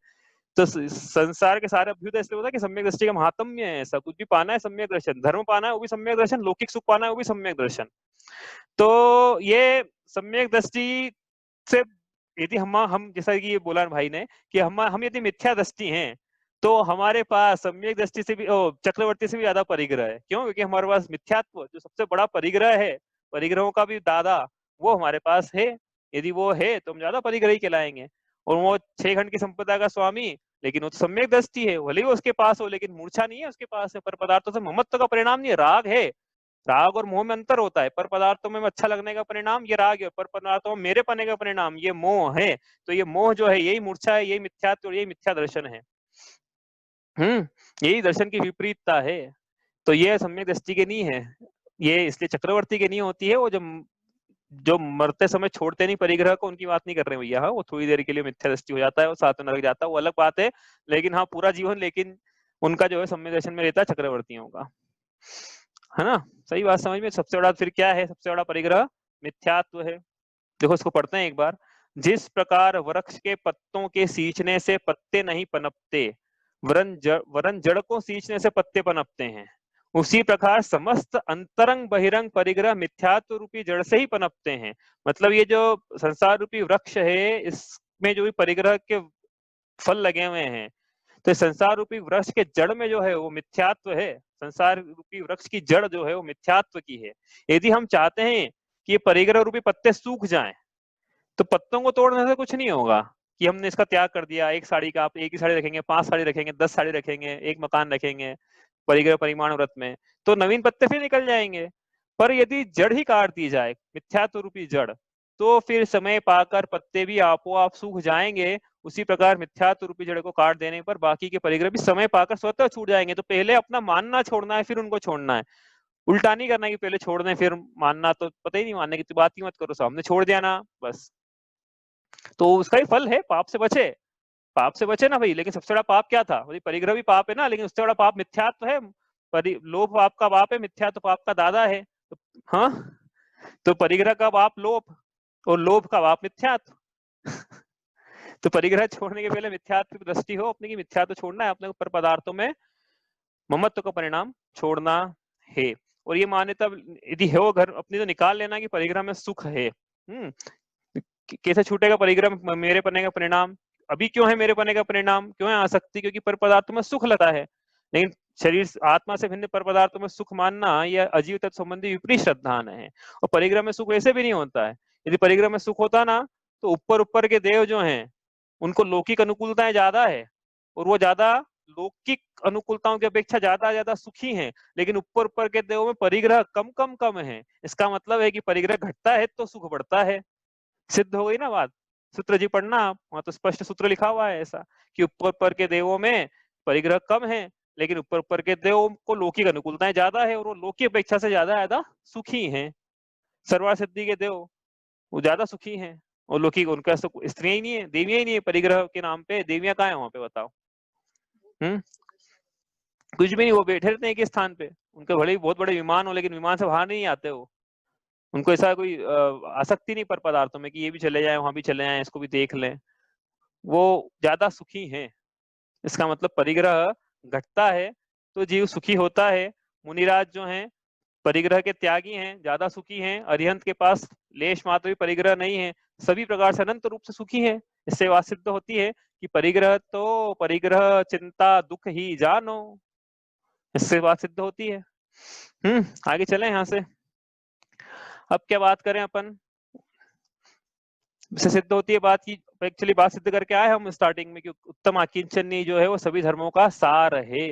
तो संसार के सारे अभ्युदय इसलिए होता है कि सम्यक दृष्टि का महात्म्य है, सब कुछ भी पाना है सम्यक दर्शन, धर्म पाना है वो भी सम्यक दर्शन, लौकिक सुख पाना है वो भी सम्यक दर्शन। तो ये सम्यक दृष्टि से यदि हम जैसा कि ये बोला भाई ने कि हम यदि मिथ्या दृष्टि हैं तो हमारे पास सम्यक दृष्टि से भी चक्रवर्ती से भी ज्यादा परिग्रह है। क्यों? क्योंकि हमारे पास मिथ्यात्व जो सबसे बड़ा परिग्रह है, परिग्रहों का भी दादा, वो हमारे पास है। यदि वो है तो हम ज्यादा परिग्रही कहलाएंगे। और वो 6 खंड की संपदा का स्वामी, लेकिन वो तो सम्यक दृष्टि है, भले ही उसके पास हो, लेकिन मूर्छा नहीं है उसके पास है, पर पदार्थों से ममत्व का परिणाम नहीं है, राग है। राग और मोह में अंतर होता है, पर पदार्थों में अच्छा लगने का परिणाम ये राग है, पर पदार्थों में मेरे पने का परिणाम ये मोह है। तो ये मोह जो है यही मूर्छा है, यही मिथ्यात्व और यही मिथ्या दर्शन है। यही दर्शन की विपरीतता है। तो ये सम्यक दृष्टि के नहीं है, ये इसलिए चक्रवर्ती के नहीं होती है। वो जो मरते समय छोड़ते नहीं परिग्रह को, उनकी बात नहीं कर रहे भैया। हाँ, वो थोड़ी देर के लिए मिथ्या दृष्टि हो जाता है, वो साथ में नरक जाता है, वो अलग बात है। लेकिन हाँ, पूरा जीवन लेकिन उनका जो है सम्यक दर्शन में रहता है चक्रवर्तियों का, है ना? सही बात समझ में। सबसे बड़ा फिर क्या है? सबसे बड़ा परिग्रह मिथ्यात्व है। देखो इसको पढ़ते हैं एक बार। जिस प्रकार वृक्ष के पत्तों के सींचने से पत्ते नहीं पनपते, वरन जड़ को सींचने से पत्ते पनपते हैं, उसी प्रकार समस्त अंतरंग बहिरंग परिग्रह मिथ्यात्व रूपी जड़ से ही पनपते हैं। मतलब ये जो संसार रूपी वृक्ष है, इसमें जो भी परिग्रह के फल लगे हुए हैं, तो संसार रूपी वृक्ष के जड़ में जो है वो मिथ्यात्व है। संसार रूपी वृक्ष की जड़ जो है वो मिथ्यात्व की है। यदि हम चाहते हैं कि ये परिग्रह रूपी पत्ते सूख जाएं, तो पत्तों को तोड़ने से कुछ नहीं होगा कि हमने इसका त्याग कर दिया। एक साड़ी का आप एक ही साड़ी रखेंगे, 5 साड़ी रखेंगे, 10 साड़ी रखेंगे, एक मकान रखेंगे परिग्रह परिमाण व्रत में, तो नवीन पत्ते फिर निकल जाएंगे। पर यदि जड़ ही काट दी जाए, मिथ्यात्व रूपी जड़, तो फिर समय पाकर पत्ते भी आपो आप सूख जाएंगे। उसी प्रकार मिथ्यात्व रूपी जड़ को काट देने पर बाकी के परिग्रह भी समय पाकर स्वतः छूट जाएंगे। तो पहले अपना मानना छोड़ना है, फिर उनको छोड़ना है। उल्टा नहीं करना कि पहले छोड़ दें फिर मानना, तो पता ही नहीं, मानने की तो बात ही मत करो, सामने छोड़ दिया ना बस। तो उसका ही फल है, पाप से बचे, पाप से बचे ना भाई। लेकिन सबसे बड़ा पाप क्या था? परिग्रह भी पाप है ना, लेकिन उससे बड़ा पाप मिथ्यात्व है। लोभ पाप का बाप है, मिथ्यात्व पाप का दादा है। तो, हाँ, तो परिग्रह का बाप लोभ और लोभ का बाप मिथ्यात्व। तो परिग्रह छोड़ने के पहले मिथ्यात्व की दृष्टि हो अपने की, मिथ्यात्व छोड़ना है अपने ऊपर, पदार्थों में ममत्व का परिणाम छोड़ना है। और ये मान्यता यदि हो घर अपनी, तो निकाल लेना कि परिग्रह में सुख है। कैसे छूटेगा परिग्रह मेरे पने का परिणाम? अभी क्यों है मेरे पने का परिणाम? क्यों है आसक्ति? क्योंकि पर पदार्थ में सुख लगा है। लेकिन शरीर आत्मा से भिन्न पर पदार्थों में सुख मानना यह अजीव तत्व संबंधी विपरीत श्रद्धान है। और परिग्रह में सुख वैसे भी नहीं होता है। यदि परिग्रह में सुख होता ना तो ऊपर ऊपर के देव जो हैं उनको लौकिक अनुकूलताएं ज्यादा है और वो ज्यादा लौकिक अनुकूलताओं की अपेक्षा ज्यादा सुखी हैं, लेकिन ऊपर ऊपर के देवों में परिग्रह कम है। इसका मतलब है कि परिग्रह घटता है तो सुख बढ़ता है। सिद्ध हो गई ना बात। सूत्र जी पढ़ना आप, वहां तो स्पष्ट सूत्र लिखा हुआ है ऐसा कि ऊपर ऊपर के देवों में परिग्रह कम है, लेकिन ऊपर ऊपर के देवों को लौकिक अनुकूलताएं ज्यादा है और वो लौकिक अपेक्षा से ज्यादा सुखी हैं। सर्वार सिद्धि के देव वो ज्यादा सुखी हैं और लौकिक उनका स्त्रियां ही नहीं है, देवियां ही नहीं है। परिग्रह के नाम पे देवियां कहाँ है वहां पे बताओ? कुछ भी नहीं, वो बैठे रहते हैं एक स्थान पे। उनके भले ही बहुत बड़े विमान हो लेकिन विमान से बाहर नहीं आते वो। उनको ऐसा कोई आसक्ति नहीं पर पदार्थों में कि ये भी चले जाए वहां भी चले जाए इसको भी देख लें। वो ज्यादा सुखी हैं। इसका मतलब परिग्रह घटता है तो जीव सुखी होता है। मुनिराज जो हैं परिग्रह के त्यागी हैं, ज्यादा सुखी हैं। अरिहंत के पास लेश मात्र भी परिग्रह नहीं है, सभी प्रकार से अनंत रूप से सुखी हैं। इससे बात सिद्ध होती है कि परिग्रह चिंता दुख ही जानो। इससे बात सिद्ध होती है। आगे चले यहाँ से। अब क्या बात करें अपन? इससे सिद्ध होती है बात की एक्चुअली बात सिद्ध करके आए हम स्टार्टिंग में कि उत्तम आकिंचन्य जो है वो सभी धर्मों का सार है।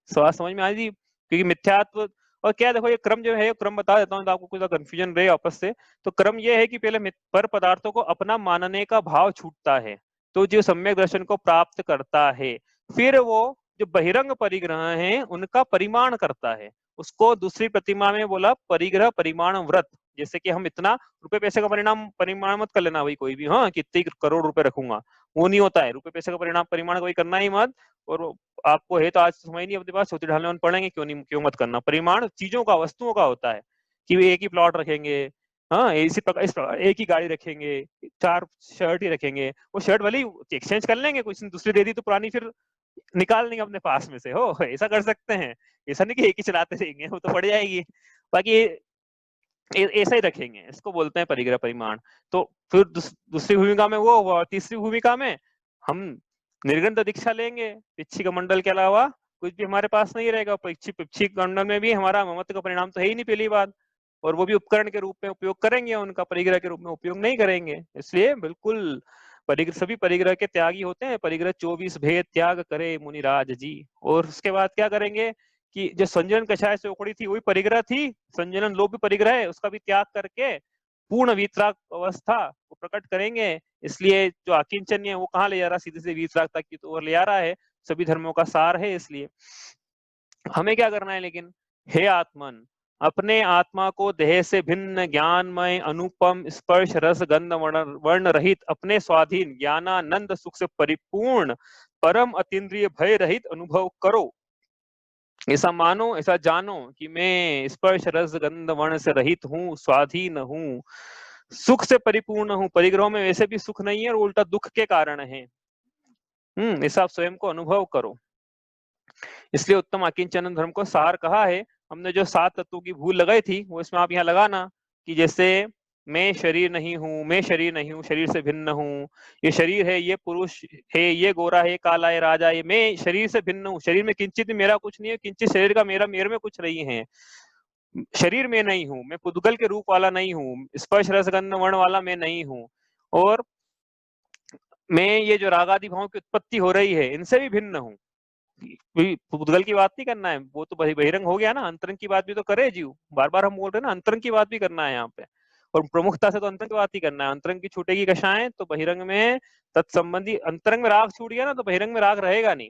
सवाल समझ में आ जी? क्योंकि मिथ्यात्व और क्या देखो ये क्रम जो है क्रम बता देता हूँ तो आपको कुछ कंफ्यूजन रहे आपस से। तो क्रम ये है कि पहले पर पदार्थों को अपना मानने का भाव छूटता है तो जो सम्यक दर्शन को प्राप्त करता है, फिर वो जो बहिरंग परिग्रह हैं उनका परिमाण करता है। उसको दूसरी प्रतिमा में बोला परिग्रह परिमाण व्रत। जैसे कि हम इतना रुपए पैसे का परिमाण मत कर लेना भाई कोई भी, हाँ कितने करोड़ रुपए रखूंगा, वो नहीं होता है। रुपए पैसे का परिमाण कोई करना ही मत। और आपको है तो आज समय नहीं अपने पास, चौथी ढालने में पढ़ेंगे, क्यों मत करना। परिमाण चीजों का वस्तुओं का होता है कि एक ही प्लॉट रखेंगे, हाँ इसी प्रकार एक ही गाड़ी रखेंगे, 4 शर्ट ही रखेंगे। वो शर्ट वाली एक्सचेंज कर लेंगे, कुछ दूसरी दे दी तो पुरानी फिर निकाल लेंगे अपने पास में से, हो ऐसा कर सकते हैं। ऐसा नहीं कि एक ही चलाते रहेंगे, वो तो पड़ जाएगी। बाकी ऐसा ही रखेंगे, इसको बोलते हैं परिग्रह परिमाण। तो फिर दूसरी भूमिका में वो हुआ और तीसरी भूमिका में हम निर्गंध दीक्षा लेंगे। पिच्छी का मंडल के अलावा कुछ भी हमारे पास नहीं रहेगा। पिच्छी मंडल में भी हमारा ममत्व का परिणाम तो है ही नहीं पहली बात, और वो भी उपकरण के रूप में उपयोग करेंगे, उनका परिग्रह के रूप में उपयोग नहीं करेंगे। इसलिए बिल्कुल सभी परिग्रह के त्यागी होते हैं। परिग्रह 24 भेद त्याग करे मुनिराज जी। और उसके बाद क्या करेंगे कि जो संजनन कषाय से उखड़ी थी वही परिग्रह थी, संजनन लोभ भी परिग्रह है, उसका भी त्याग करके पूर्ण वीतराग अवस्था को प्रकट करेंगे। इसलिए जो आकिंचन्य है वो कहाँ ले जा रहा है? सीधे से वीतरागता की तो ओर ले जा रहा है। सभी धर्मों का सार है। इसलिए हमें क्या करना है लेकिन? हे आत्मन, अपने आत्मा को देह से भिन्न ज्ञानमय अनुपम स्पर्श रस गंध वर्ण रहित अपने स्वाधीन ज्ञानानंद सुख से परिपूर्ण परम अतीन्द्रिय भय रहित अनुभव करो। ऐसा मानो, ऐसा जानो कि मैं स्पर्श रस गंध वर्ण से रहित हूँ, स्वाधीन हूँ, सुख से परिपूर्ण हूँ। परिग्रहों में वैसे भी सुख नहीं है और उल्टा दुख के कारण है। ऐसा आप स्वयं को अनुभव करो। इसलिए उत्तम आकिंचन धर्म को सार कहा है। हमने जो 7 तत्वों की भूल लगाई थी वो इसमें आप यहाँ लगाना कि जैसे मैं शरीर नहीं हूँ, मैं शरीर नहीं हूँ, शरीर से भिन्न हूँ, ये शरीर है, ये पुरुष है, ये गोरा है, काला है, राजा है, मैं शरीर से भिन्न हूँ। शरीर में किंचित मेरा कुछ नहीं है, किंचित शरीर का मेरे में कुछ नहीं है। शरीर में नहीं हूँ, मैं पुद्गल के रूप वाला नहीं हूँ, स्पर्श रसगंध वर्ण वाला मैं नहीं हूँ, और मैं ये जो रागादि भावों की उत्पत्ति हो रही है इनसे भी भिन्न हूँ। पुद्गल की बात नहीं करना है, वो तो बहिरंग हो गया ना। अंतरंग की बात भी तो करे जीव। बार बार हम बोल रहे हैं ना, अंतरंग की बात भी करना है यहाँ पे, और प्रमुखता से तो अंतरंग की बात ही करना है। अंतरंग की छूटेगी कषाएं तो बहिरंग में तत्संबंधी, अंतरंग में राग छूट गया ना तो बहिरंग में राग रहेगा नहीं।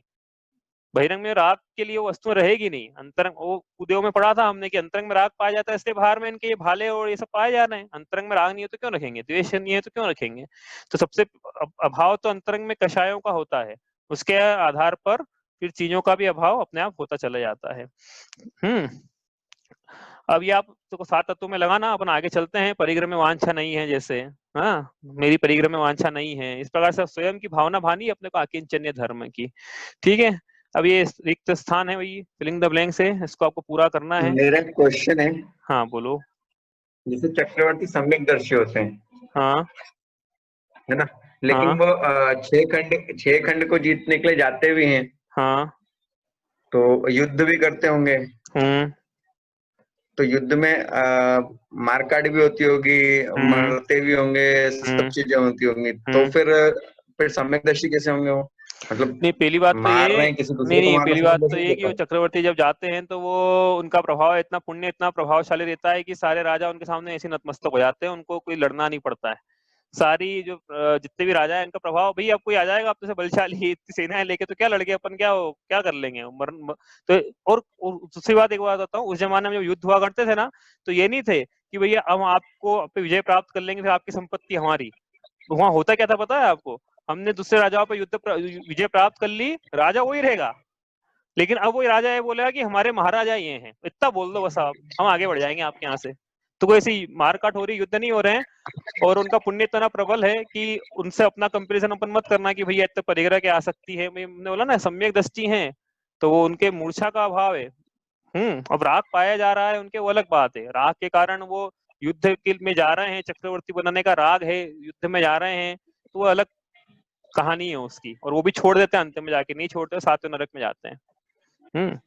बहिरंग में राग के लिए वो वस्तु रहेगी नहीं। अंतरंग, वो उदयों में पढ़ा था हमने कि अंतरंग में राग पाया जाता है, इसलिए बाहर में इनके ये भाले और ये सब पाए जा रहे हैं। अंतरंग में राग नहीं है तो क्यों रखेंगे, द्वेष नहीं है तो क्यों रखेंगे। तो सबसे अभाव तो अंतरंग में कषायों का होता है, उसके आधार पर फिर चीजों का भी अभाव अपने आप होता चला जाता है। अब ये आप तो 7 तत्वों में लगाना। अपन आगे चलते हैं। परिग्रह में वांछा नहीं है, जैसे हाँ मेरी परिग्रह में वांछा नहीं है, इस प्रकार से स्वयं की भावना भानी अपने को आकिंचन्य धर्म की। ठीक है, अब ये रिक्त स्थान है वही फिलिंग द ब्लैंक्स है, इसको आपको पूरा करना है। मेरा क्वेश्चन है, हाँ बोलो। जैसे चक्रवर्ती सम्यक दर्शी होते हैं, हाँ है ना, लेकिन हाँ वो 6 खंड को जीतने के लिए जाते भी हैं, हाँ तो युद्ध भी करते होंगे, तो युद्ध में मारकाट भी होती होगी, मरते भी होंगे, सब चीजें होती होंगी, तो फिर सम्यक दृष्टि कैसे होंगे वो? मतलब नहीं, पहली बात तो मार ये रहे हैं किसी दूसरे को, पहली बात तो ये कि वो मारना चक्रवर्ती जब जाते हैं तो वो उनका प्रभाव इतना पुण्य इतना प्रभावशाली रहता है कि सारे राजा उनके सामने ऐसे नतमस्तक हो जाते हैं, उनको कोई लड़ना नहीं पड़ता है। सारी जो जितने भी राजा है इनका प्रभाव, भाई अब कोई आ जाएगा अपने से बलशाली इतनी सेनाएं लेके, तो क्या लड़के अपन क्या कर लेंगे तो और दूसरी बात एक बात बताऊं, उस जमाने में जब युद्ध हुआ करते थे ना, तो ये नहीं थे कि भैया हम आपको पे विजय प्राप्त कर लेंगे फिर आपकी संपत्ति हमारी। वहां होता क्या था पता है आपको? हमने दूसरे राजाओं पर विजय प्राप्त कर ली, राजा वही रहेगा, लेकिन अब वही राजा ये बोलेगा कि हमारे महाराजा ये हैं, इतना बोल दो बस, आप हम आगे बढ़ जाएंगे आपके यहाँ से। तो कोई ऐसी मारकाट हो रही, युद्ध नहीं हो रहे हैं, और उनका पुण्य इतना प्रबल है कि उनसे अपना कंपैरिजन अपन मत करना कि भैया इतने परिग्रह की आसक्ति है। मैंने बोला ना सम्यक दृष्टि है, तो वो उनके मूर्छा का अभाव है। अब राग पाया जा रहा है उनके, वो अलग बात है, राग के कारण वो युद्ध में जा रहे हैं, चक्रवर्ती बनने का राग है, युद्ध में जा रहे हैं, तो वो अलग कहानी है उसकी, और वो भी छोड़ देते हैं अंत में जाके, नहीं छोड़ते, सातवें नरक में जाते हैं।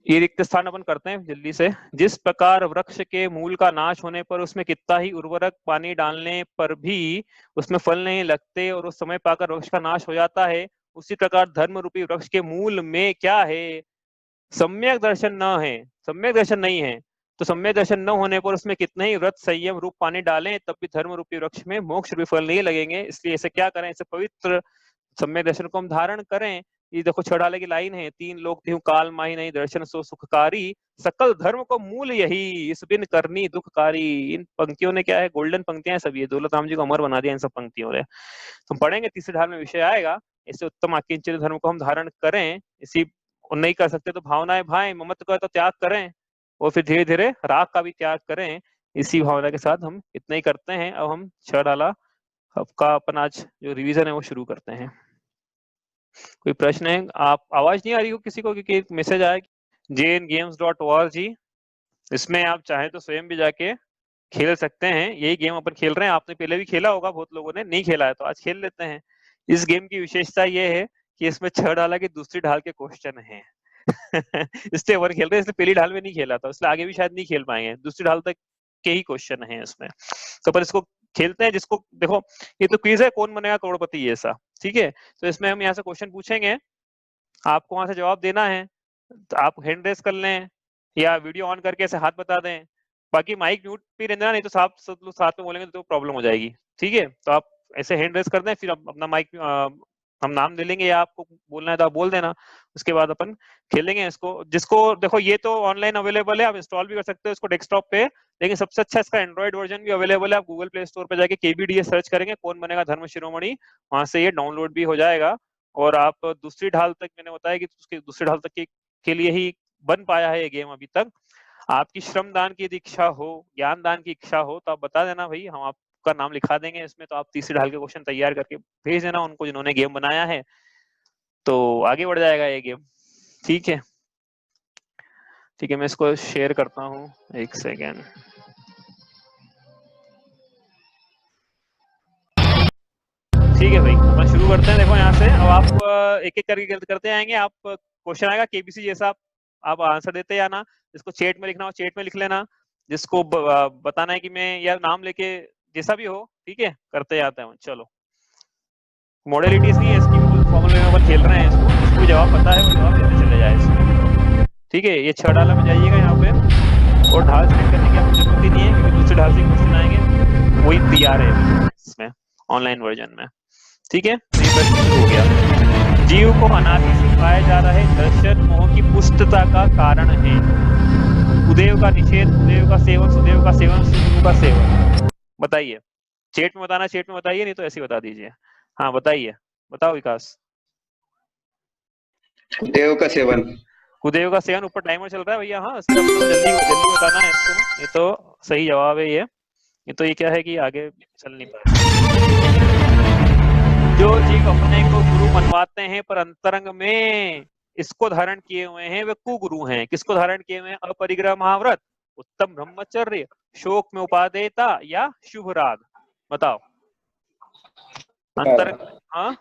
ये रिक्त स्थान अपन करते हैं जल्दी से। जिस प्रकार वृक्ष के मूल का नाश होने पर उसमें कितना ही उर्वरक पानी डालने पर भी उसमें फल नहीं लगते और उस समय पाकर वृक्ष का नाश हो जाता है, उसी प्रकार धर्म रूपी वृक्ष के मूल में क्या है? सम्यक दर्शन न है, सम्यक दर्शन नहीं है, तो सम्यक दर्शन न होने पर उसमें कितने ही व्रत संयम रूप पानी डालें तब भी धर्म रूपी वृक्ष में मोक्ष रूपी फल नहीं लगेंगे। इसलिए इसे क्या करें? इसे पवित्र सम्यक दर्शन को हम धारण करें। ये देखो छड़ाले की लाइन है, 3 लोक तिहु काल माही नहीं दर्शन सो सुखकारी, सकल धर्म को मूल यही इस बिन करनी दुखकारी। इन पंक्तियों ने क्या है, गोल्डन पंक्तियां हैं सब, ये दौलत राम जी को अमर बना दिया इन सब पंक्तियों ने। तो पढ़ेंगे, तीसरे ढाल में विषय आएगा, इससे उत्तम आकिंचन धर्म को हम धारण करें। इसी नहीं कर सकते तो भावनाएं भाई, ममत्व का तो त्याग करें, और फिर धीरे धीरे राग का भी त्याग करें। इसी भावना के साथ हम इतना ही करते हैं। अब हम 6 डाला का अपन आज जो रिवीजन है वो शुरू करते हैं। कोई प्रश्न है? आप आवाज नहीं आ रही हो किसी को? क्योंकि एक मैसेज आया jaingames.org, इसमें आप चाहें तो स्वयं भी जाके खेल सकते हैं। यही गेम अपन खेल रहे हैं, आपने पहले भी खेला होगा, बहुत लोगों ने नहीं खेला है, तो आज खेल लेते हैं। इस गेम की विशेषता ये है कि इसमें 6 ढाला की दूसरी ढाल के क्वेश्चन हैं। इसलिए अपन खेल रहे हैं, इसलिए पहली ढाल में नहीं खेला था, इसलिए आगे भी शायद नहीं खेल पाएंगे, दूसरी ढाल तक के ही क्वेश्चन हैं इसमें। तो अपन इसको खेलते हैं। जिसको देखो, ये तो क्विज है कौन बनेगा करोड़पति ये ऐसा, ठीक है? तो इसमें हम यहाँ से क्वेश्चन पूछेंगे, आपको वहां से जवाब देना है। तो आप हैंड रेस कर लें या वीडियो ऑन करके ऐसे हाथ बता दें, बाकी माइक म्यूट भी रहना, नहीं तो सब लोग साथ में बोलेंगे तो प्रॉब्लम हो जाएगी, ठीक है? तो आप ऐसे हैंड रेस कर दें, फिर अपना माइक हम नाम ले लेंगे, या आपको बोलना है तो आप बोल देना, उसके बाद अपन खेलेंगे इसको। जिसको देखो, ये तो ऑनलाइन अवेलेबल है, आप इंस्टॉल भी कर सकते हो इसको डेस्कटॉप पे, लेकिन सबसे अच्छा इसका एंड्रॉइड वर्जन भी अवेलेबल है। आप गूगल प्ले स्टोर पे जाके KBDS सर्च करेंगे, कौन बनेगा धर्म शिरोमणि, वहां से ये डाउनलोड भी हो जाएगा। और आप दूसरी ढाल तक, मैंने बताया कि उसके दूसरी ढाल तक के लिए ही बन पाया है ये गेम अभी तक। आपकी श्रम दान की इच्छा हो, ज्ञान दान की इच्छा हो, तो आप बता देना भाई, हम आपका नाम लिखा देंगे इसमें। तो आप तीसरी ढाल के क्वेश्चन तैयार करके भेज देना उनको जिन्होंने गेम बनाया है, तो आगे बढ़ जाएगा ये गेम, ठीक है? ठीक है, मैं इसको शेयर करता हूँ, एक सेकेंड। ठीक है भाई, अपन शुरू करते हैं। देखो यहाँ से अब आप एक एक करके करते आएंगे, आप क्वेश्चन आएगा KBC जैसा, आप आंसर देते आना। जिसको चैट में लिखना हो चैट में लिख लेना, जिसको बताना है कि मैं या नाम लेके, जैसा भी हो, ठीक है? करते आते हैं। चलो, मॉडलिटीज नहीं है इसकी, फॉर्मल वे में अपन खेल रहे हैं इसको, जिसको भी जवाब पता है वो जवाब देते चले जाए इसमें, ठीक है? ये 6 डाला में जाइएगा यहाँ पे, और ढाल सेलेक्ट करने की आपको जरूरत ही नहीं है, क्योंकि दूसरे ढाल से क्वेश्चन आएंगे, वही तैयार है इसमें ऑनलाइन वर्जन में, ठीक है? तो ये प्रश्न शुरू हो गया। जीव को अनादि से पाया जा रहा है दर्शन मोह की पुष्टता का कारण है। उदेव का निषेध, उदेव का सेवन, सुदेव का सेवन, सुगुरु का सेवन। बताइए, चैट में बताना, चैट में बताइए, नहीं तो ऐसे ही बता दीजिए। हाँ बताइए, बताओ विकास। कुदेव का सेवन। कुदेव का सेवन, ऊपर टाइमर चल रहा है भैया। हाँ, सिर्फ तो जल्दी जल्दी बताना है इसको, ये तो सही जवाब है ये तो ये क्या है कि आगे चल नहीं पा रहा। जो जीव अपने को गुरु मनवाते हैं पर अंतरंग में इसको धारण किए हुए हैं, वे कुगुरु हैं। किसको धारण किए हुए हैं? अपरिग्रह महाव्रत, उत्तम ब्रह्मचर्य, शोक में उपादेयता, या शुभ राग। बताओ। अंतरंग, हाँ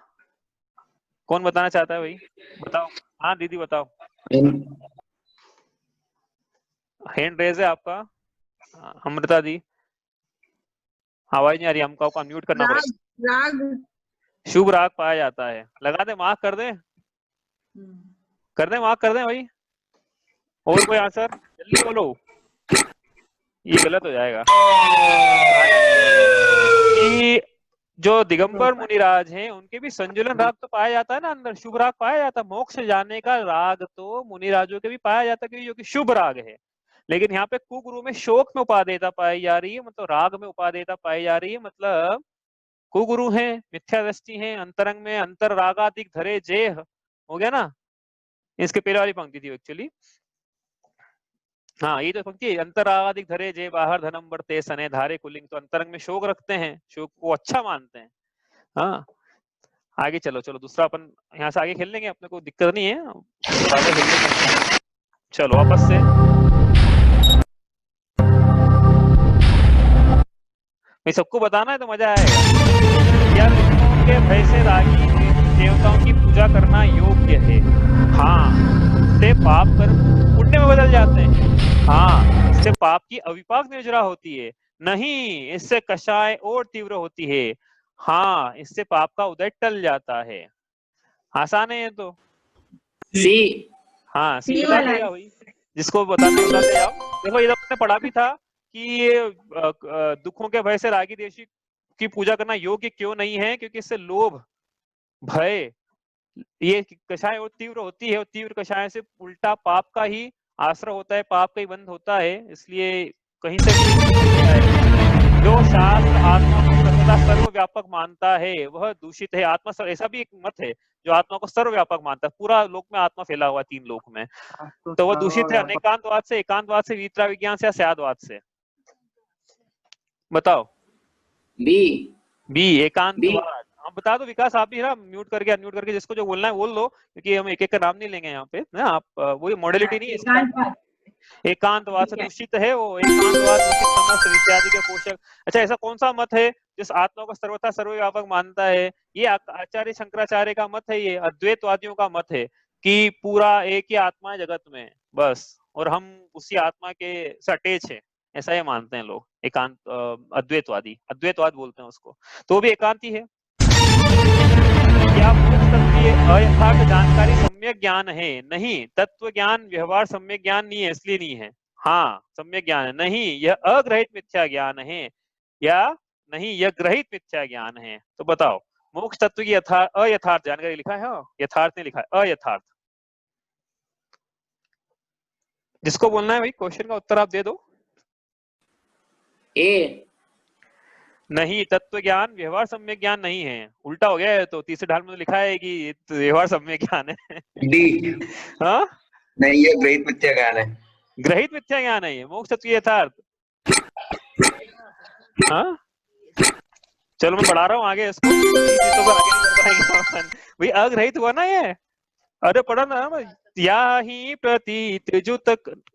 कौन बताना चाहता है भाई? बताओ। हाँ दीदी बताओ। हैंड रेज है आपका। अमृता दी, आवाज नहीं आ रही, हमको आपको अनम्यूट करना पड़ेगा। राग शुभ राग पाया जाता है। लगा दे, मार्क कर दे, कर दे, मार्क कर दे भाई। और कोई आंसर जल्दी बोलो, ये गलत हो जाएगा। कि जो दिगंबर मुनिराज हैं उनके भी संजुलन राग तो पाया जाता है ना अंदर, शुभ राग पाया जाता है। मोक्ष जाने का राग तो मुनिराजों के भी पाया जाता है, जो कि शुभ राग है। लेकिन यहाँ पे कुगुरु में शोक में उपादेयता पाई जा रही है, मतलब राग में उपादेयता पाई जा रही है। मतलब कुगुरु है, मिथ्या दृष्टि है, अंतरंग में अंतर रागादिक धरे जेह, हो गया ना। इसके पहले वाली पंक्ति थी एक्चुअली। हाँ ये तो पंक्ति है, अंतरादिक धरे जे बाहर धनम बढ़ते सने धारे कुलिंग। तो अंतरंग में शोक रखते हैं, शोक को अच्छा मानते हैं। हाँ आगे चलो, चलो दूसरा अपन यहाँ से आगे खेल लेंगे, अपने को दिक्कत नहीं है, आगे खेल लेंगे। चलो वापस से भाई, सबको बताना है तो मजा आएगा। क्या दुखों के भय से रागी देवताओं की पूजा करना योग्य है? हाँ, इससे पाप कर्म पुण्य में बदल जाते हैं। हाँ, इससे पाप की अविपाक निर्जरा होती है। नहीं, इससे कषाय और तीव्र होती है। हाँ, इससे पाप का उदय टल जाता है। आसान है ये तो। सी। हाँ सी बता देगा भाई, जिसको बताते बताते आप। देखो ये आपने पढ़ा भी था कि ये दुखों के भय से रागी देशी की पूजा करना योग्य क्यों नहीं है, क्योंकि इससे लोभ, भय, ये कषाय और तीव्र होती है, और तीव्र कषाय से उल्टा पाप का ही आश्रय होता है, पाप का ही बंध होता है। इसलिए कहीं से जो शास्त्र आत्मा को सर्वदा सर्वव्यापक मानता है वह दूषित है। आत्मा, ऐसा भी एक मत है जो आत्मा को सर्वव्यापक मानता है, पूरा लोक में आत्मा फैला हुआ 3 लोक में, तो वह दूषित है। अनेकांतवाद से, एकांतवाद से, वितरा विज्ञान से या स्यादवाद से? बताओ। बी। बी, एकांतवाद। हम बता दो विकास, आप भी ना म्यूट करके अनम्यूट करके जिसको जो बोलना है बोल दो, क्योंकि हम एक एक का नाम नहीं लेंगे यहाँ पे ना। आप वो मॉडलिटी नहीं है, एकांतवाद से दूषित है वो। एकांतवाद दूषित समस्त इत्यादि के पोषक। अच्छा, ऐसा कौन सा मत है जिस आत्मा को सर्वथा सर्वव्यापक मानता है? ये आचार्य शंकराचार्य का मत है, ये अद्वैतवादियों का मत है कि पूरा एक ही आत्मा है जगत में बस, और हम उसी आत्मा के अटैच है, ऐसा ये मानते हैं लोग। एकांत अद्वैतवादी, अद्वैतवाद बोलते हैं उसको, तो वो भी एकांती है। क्या अयथार्थ जानकारी सम्यक ज्ञान है? नहीं, तत्व ज्ञान व्यवहार सम्यक ज्ञान नहीं है, इसलिए नहीं है। हाँ सम्यक ज्ञान है। नहीं, यह अग्रहित मिथ्या ज्ञान है, या नहीं यह ग्रहित मिथ्या ज्ञान है। तो बताओ, मोक्ष तत्व की अयथार्थ जानकारी लिखा है, हाँ यथार्थ नहीं लिखा है, अयथार्थ। जिसको बोलना है भाई क्वेश्चन का उत्तर आप दे दो। ए। नहीं, तत्व ज्ञान व्यवहार सम्यक ज्ञान नहीं है, उल्टा हो गया है। तो तीसरे ढाल में तो लिखा है कि व्यवहार सम्यक ज्ञान है। डी। हाँ नहीं, ये ग्रहित मिथ्या ज्ञान है। ग्रहित मिथ्या ज्ञान है ये, मोक्ष तत्व यथार्थ। हाँ चलो मैं बढ़ा रहा हूँ आगे इसको, तो आगे नहीं बढ़ पाएंगे भाई। अग्रहित हुआ ना ये, अरे पढ़ा ना। या ही प्रतीत जुत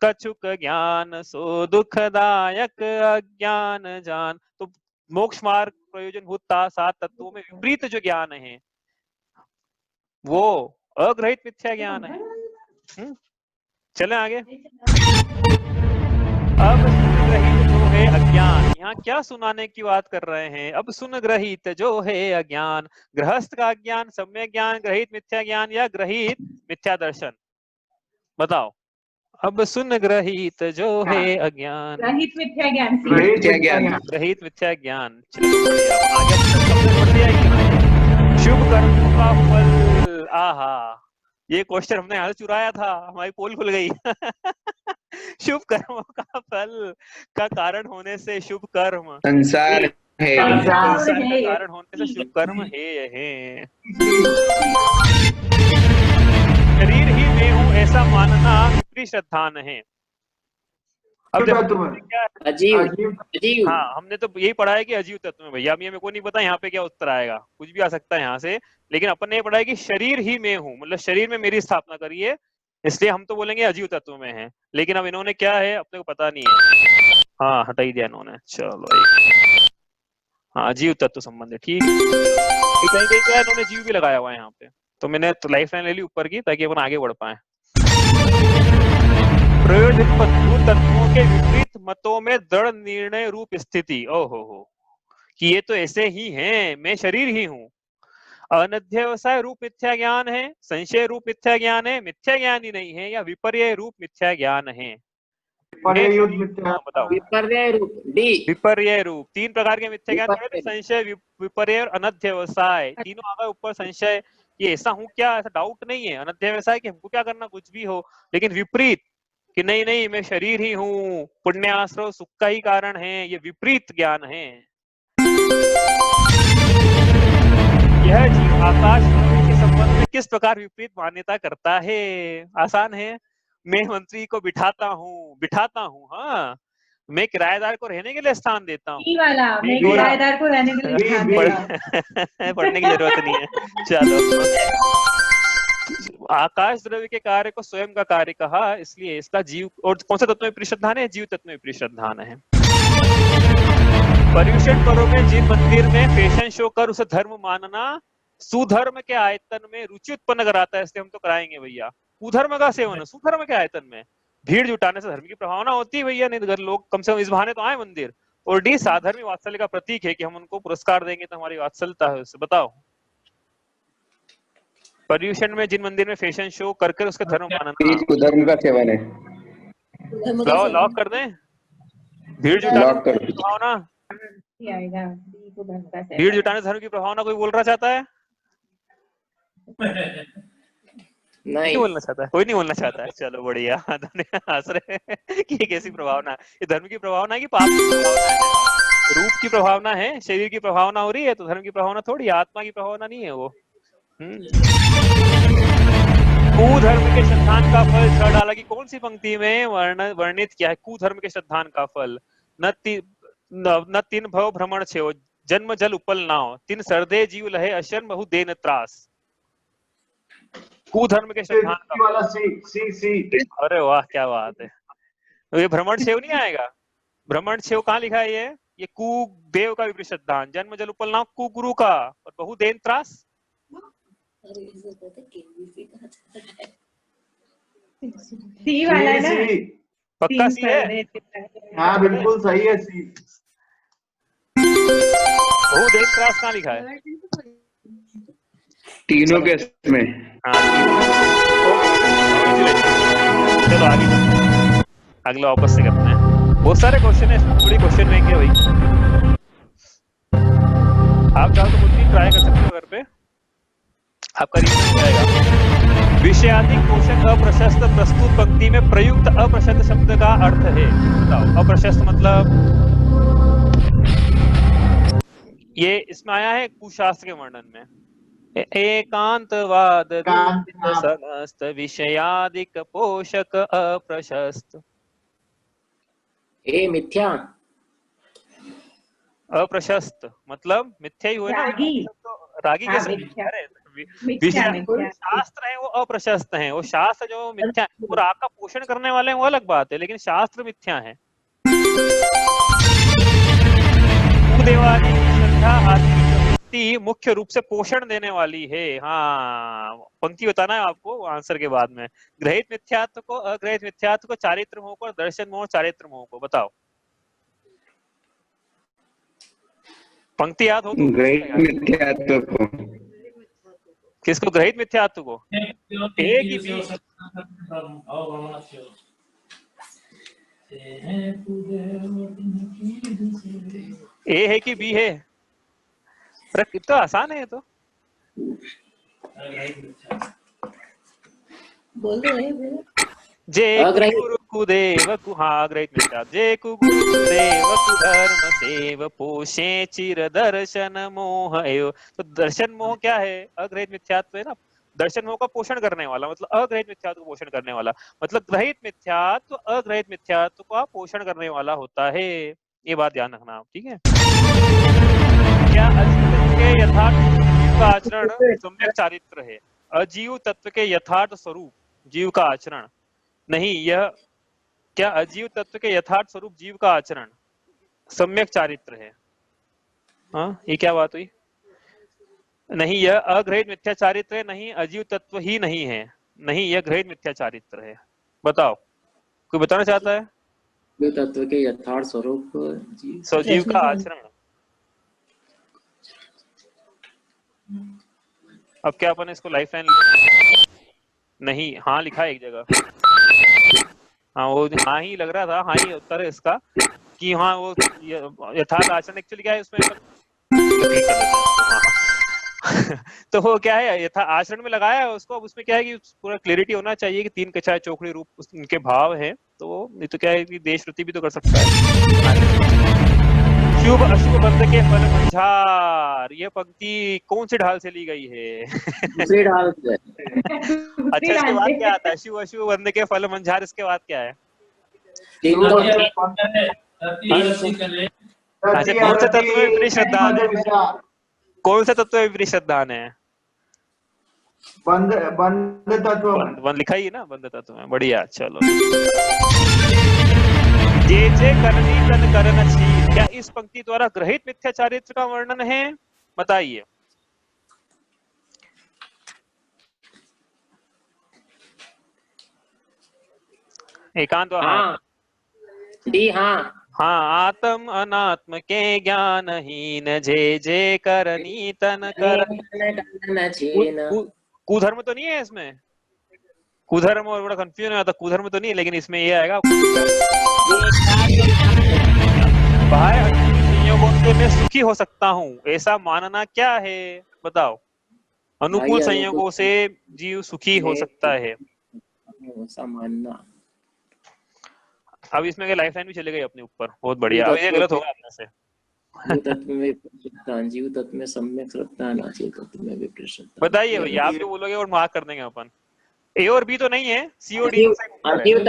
कछुक ज्ञान सो दुखदायक अज्ञान जान। तो मोक्ष मार्ग प्रयोजन भूता 7 तत्वों में विपरीत जो ज्ञान है वो अग्रहित मिथ्या ज्ञान है। चले आगे। अब सुनग्रहित जो है अज्ञान, यहाँ क्या सुनाने की बात कर रहे हैं? अब सुनग्रहित जो है अज्ञान, गृहस्थ का अज्ञान, सम्यक ज्ञान, ग्रहित मिथ्या ज्ञान या ग्रहित मिथ्या दर्शन? बताओ। अब सुन ग्रहित जो है अज्ञान, ग्रहित मिथ्या ज्ञान, ग्रहित मिथ्या ज्ञान। चलो बढ़िया, आगे बढ़ दिया। शुभ कर्मों का फल, आहा, ये क्वेश्चन हमने यहाँ से चुराया था, हमारी पोल खुल गई। शुभ कर्मों का फल का कारण होने से शुभ कर्म संसार है, संसार का कारण होने से शुभ कर्म है। शरीर ही में हूँ ऐसा मानना विपरीत श्रद्धान है। अब क्या अजीव। अजीव। हाँ हमने तो यही पढ़ा है कि अजीव तत्व में भैया, मेरे को नहीं पता यहाँ पे क्या उत्तर आएगा, कुछ भी आ सकता है यहाँ से। लेकिन अपन ने पढ़ा है कि शरीर ही में हूँ, मतलब शरीर में मेरी स्थापना करी है, इसलिए हम तो बोलेंगे अजीव तत्व में है। लेकिन अब इन्होंने क्या है अपने को पता नहीं है। हाँ हटा ही दिया इन्होंने। चलो हाँ जीव तत्व संबंध है, ठीक है। कहीं कहीं क्या इन्होंने जीव भी लगाया हुआ है यहाँ पे। तो मैंने तो लाइफ लाइन ले ली ऊपर की ताकि अपन आगे बढ़ पाए। प्रयोजन तत्वों के विपरीत मतों में दृढ़ निर्णय रूप स्थिति। ओहो हो, कि ये तो ऐसे ही हैं, मैं शरीर ही हूँ। अनध्यवसाय रूप मिथ्या ज्ञान है, संशय रूप मिथ्या ज्ञान है, मिथ्या ज्ञान ही नहीं है, या विपर्य रूप मिथ्या ज्ञान है। बताओ। विपर्य रूप डी। विपर्य रूप, 3 प्रकार के मिथ्या ज्ञान पढ़े थे, संशय, विपर्य और अनध्यवसाय। तीनों आ गए ऊपर। संशय, ये ऐसा हूँ क्या, ऐसा डाउट नहीं है। अनध्यवसाय कि हमको क्या करना, कुछ भी हो। लेकिन विपरीत कि नहीं नहीं मैं शरीर ही हूँ, पुण्याश्रव सुख का ही कारण है, ये विपरीत ज्ञान है। यह जीव आकाश के संबंध में किस प्रकार विपरीत मान्यता करता है? आसान है, मैं मंत्री को बिठाता हूँ, हाँ, मैं किराएदार को रहने के लिए स्थान देता हूँ, मैं किराएदार को रहने के लिए स्थान देता हूँ। पढ़ने की जरूरत नहीं है। चलो, आकाश द्रव्य के कार्य को स्वयं का कार्य कहा, इसलिए इसका जीव और कौन सा तत्व में परिश्रद्धान है? जीव तत्व में परिश्रद्धान है। पर्यूषण करोगे जिन मंदिर में फैशन शो कर उसे धर्म मानना सुधर्म के आयतन में रुचि उत्पन्न कराता है, इसलिए हम तो कराएंगे भैया। कुधर्म का सेवन सुधर्म के आयतन में भीड़ जुटाने से धर्म की प्रभावना होती है भैया, नहीं तो लोग कम से कम इस बहाने तो आए मंदिर। और डी साधर्मी वात्सल्य का प्रतीक है कि हम उनको पुरस्कार देंगे तो हमारी वात्सल्यता है उससे। बताओ, पर्यूषण में जिन मंदिर में फैशन शो कर उसका धर्म मानना कुधर्म का सेवन है। लॉक कर दें, भीड़ जुटाने की प्रभावना, भीड़ जुटाने धर्म की प्रभावना। कोई बोल रहा चाहता है? नहीं बोलना चाहता है, कोई नहीं बोलना चाहता है। चलो बढ़िया, हंस रहे कि ये कैसी प्रभावना है? ये धर्म की प्रभावना है कि पाप की प्रभावना है? रूप की प्रभावना है, शरीर की प्रभावना हो रही है, तो धर्म की प्रभावना थोड़ी, आत्मा की प्रभावना नहीं है वो। कुधर्म के श्रद्धान का फल छह डाला की कौन सी पंक्ति में वर्णित किया है? कुधर्म के श्रद्धान का फल न तीन भव भ्रमण छेओ, जन्म जल उपल नाव, तीन सरदे जीव लहे अशरण बहु देन त्रास। कुधर्म के श्रद्धान का वाला सी। अरे वाह, क्या बात है। ये भ्रमण छेव नहीं आएगा? भ्रमण छेव कहाँ लिखा है? ये कु देव का विपरीत श्रद्धान, जन्म जल उपल नाव कु गुरु का, और बहु देन त्रास। सी वाला ना? पक्का सी है? हाँ बिल्कुल सही है सी। बहु देन त्रास कहाँ लिखा है? तीनों के में। हाँ, चलो आगे अगला वापस से करते हैं। बहुत सारे क्वेश्चन है, थोड़ी क्वेश्चन लेंगे भाई। आप चाहो तो कुछ भी ट्राई कर सकते हो घर पे, आपका रिजल्ट जाएगा। विषयाधिक पोषक अप्रशस्त प्रस्तुत पंक्ति में प्रयुक्त अप्रशस्त शब्द का अर्थ है। बताओ, अप्रशस्त मतलब ये इसमें आया है कुशास्त्र के वर्णन में। एकांतवाद समस्त विषयादिक पोषक अप्रशस्त। ए मिथ्या, अप्रशस्त मतलब मिथ्या ही हुआ ना। रागी के शास्त्र है वो अप्रशस्त है, वो शास्त्र जो मिथ्या है, वो राग का पोषण करने वाले हैं वो अलग बात है, लेकिन शास्त्र मिथ्या है। देवादी की श्रद्धा आदि मुख्य रूप से पोषण देने वाली है। हाँ, पंक्ति बताना है आपको आंसर के बाद में। ग्रहित मिथ्यात्व को, अग्रहित मिथ्यात्व को, चारित्र मोह को, दर्शन मोह, चारित्र मोह को। बताओ, पंक्ति याद हो तो? ग्रहित मिथ्यात्व को। किसको? ग्रहित मिथ्यात्व को। ए की बी? ए है कि बी है? अरे कितना आसान है ये तो। जे कुदेव कुहाग्रहित मिथ्या, जे कुदेव कुधर्म सेव पोषे चिर दर्शन मोह एव। तो दर्शन मोह क्या है? अग्रहित मिथ्यात्व है ना। दर्शन मोह का पोषण करने वाला मतलब अग्रहित मिथ्यात्व को पोषण करने वाला, मतलब ग्रहित मिथ्यात्व अग्रहित मिथ्यात्व का पोषण करने वाला होता है। ये बात ध्यान रखना आप, ठीक है? क्या अजीव तत्व के यथार्थ का आचरण सम्यक चारित्र है? अजीव तत्व के यथार्थ स्वरूप जीव का आचरण नहीं, यह क्या अजीव तत्व के यथार्थ स्वरूप जीव का आचरण सम्यक चारित्र है? हाँ, ये क्या बात हुई? नहीं, यह अग्रहित मिथ्या चारित्र है, नहीं अजीव तत्व ही नहीं है, नहीं यह ग्रहित मिथ्या चारित्र है। बताओ, कोई बताना चाहता है? जीव तत्व के यथार्थ स्वरूप सजीव का आचरण। अब क्या अपन इसको लाइफ लाइन नहीं, हाँ लिखा है एक जगह, हाँ वो हाँ ही लग रहा था, हाँ ही उत्तर है इसका कि हाँ वो यथार्थ आचरण एक्चुअली क्या है उसमें तो वो क्या है यथा आचरण में लगाया है उसको। अब उसमें क्या है कि पूरा क्लियरिटी होना चाहिए कि तीन कछाए चौकड़ी रूप उनके भाव है, तो वो नहीं तो क्या है कि देश श्रुति भी तो कर सकता है। शुभ अशुभ बंध के फल मंझार, ये पंक्ति कौन से ढाल से ली गई है? दूसरी ढाल से। अच्छा, इसके बाद क्या आता है? शुभ अशुभ बंध के फल मंझार, इसके बाद क्या है? अच्छा, कौन से तत्व में विपरीत श्रद्धान है? कौन से तत्व में विपरीत श्रद्धान है? बंध तत्व में। बंध लिखा ही है ना, बंध तत्व में। बढ़िया, चलो। जे करनी तन करन छी, क्या इस पंक्ति द्वारा ग्रहित मिथ्या चारित्र का वर्णन है? बताइए। एकांत हाँ डी हाँ हाँ, आत्म अनात्म के ज्ञान हीन, जे करनी तन करन। कुधर्म तो नहीं है इसमें? कुधर्म और बड़ा कंफ्यूजन आता, कुधर्म तो नहीं है, लेकिन इसमें ये आएगा बाहर संयोगों से मैं सुखी हो सकता हूँ, ऐसा मानना क्या है? बताओ। अनुकूल संयोगों से जीव सुखी हो सकता है, ऐसा मानना। अब इसमें क्या लाइफ लाइन भी चले गई अपने ऊपर, बहुत बढ़िया। अब ये गलत होगा अपने से। जीव तत्व में सम्यक श्रद्धा, नाचिव तत्व में विपरीत श्रद्धा। बताइए भैया, आप जो बोलोगे और मार्क कर देंगे अपन। ए और बी तो नहीं है, सी और डी। अजीव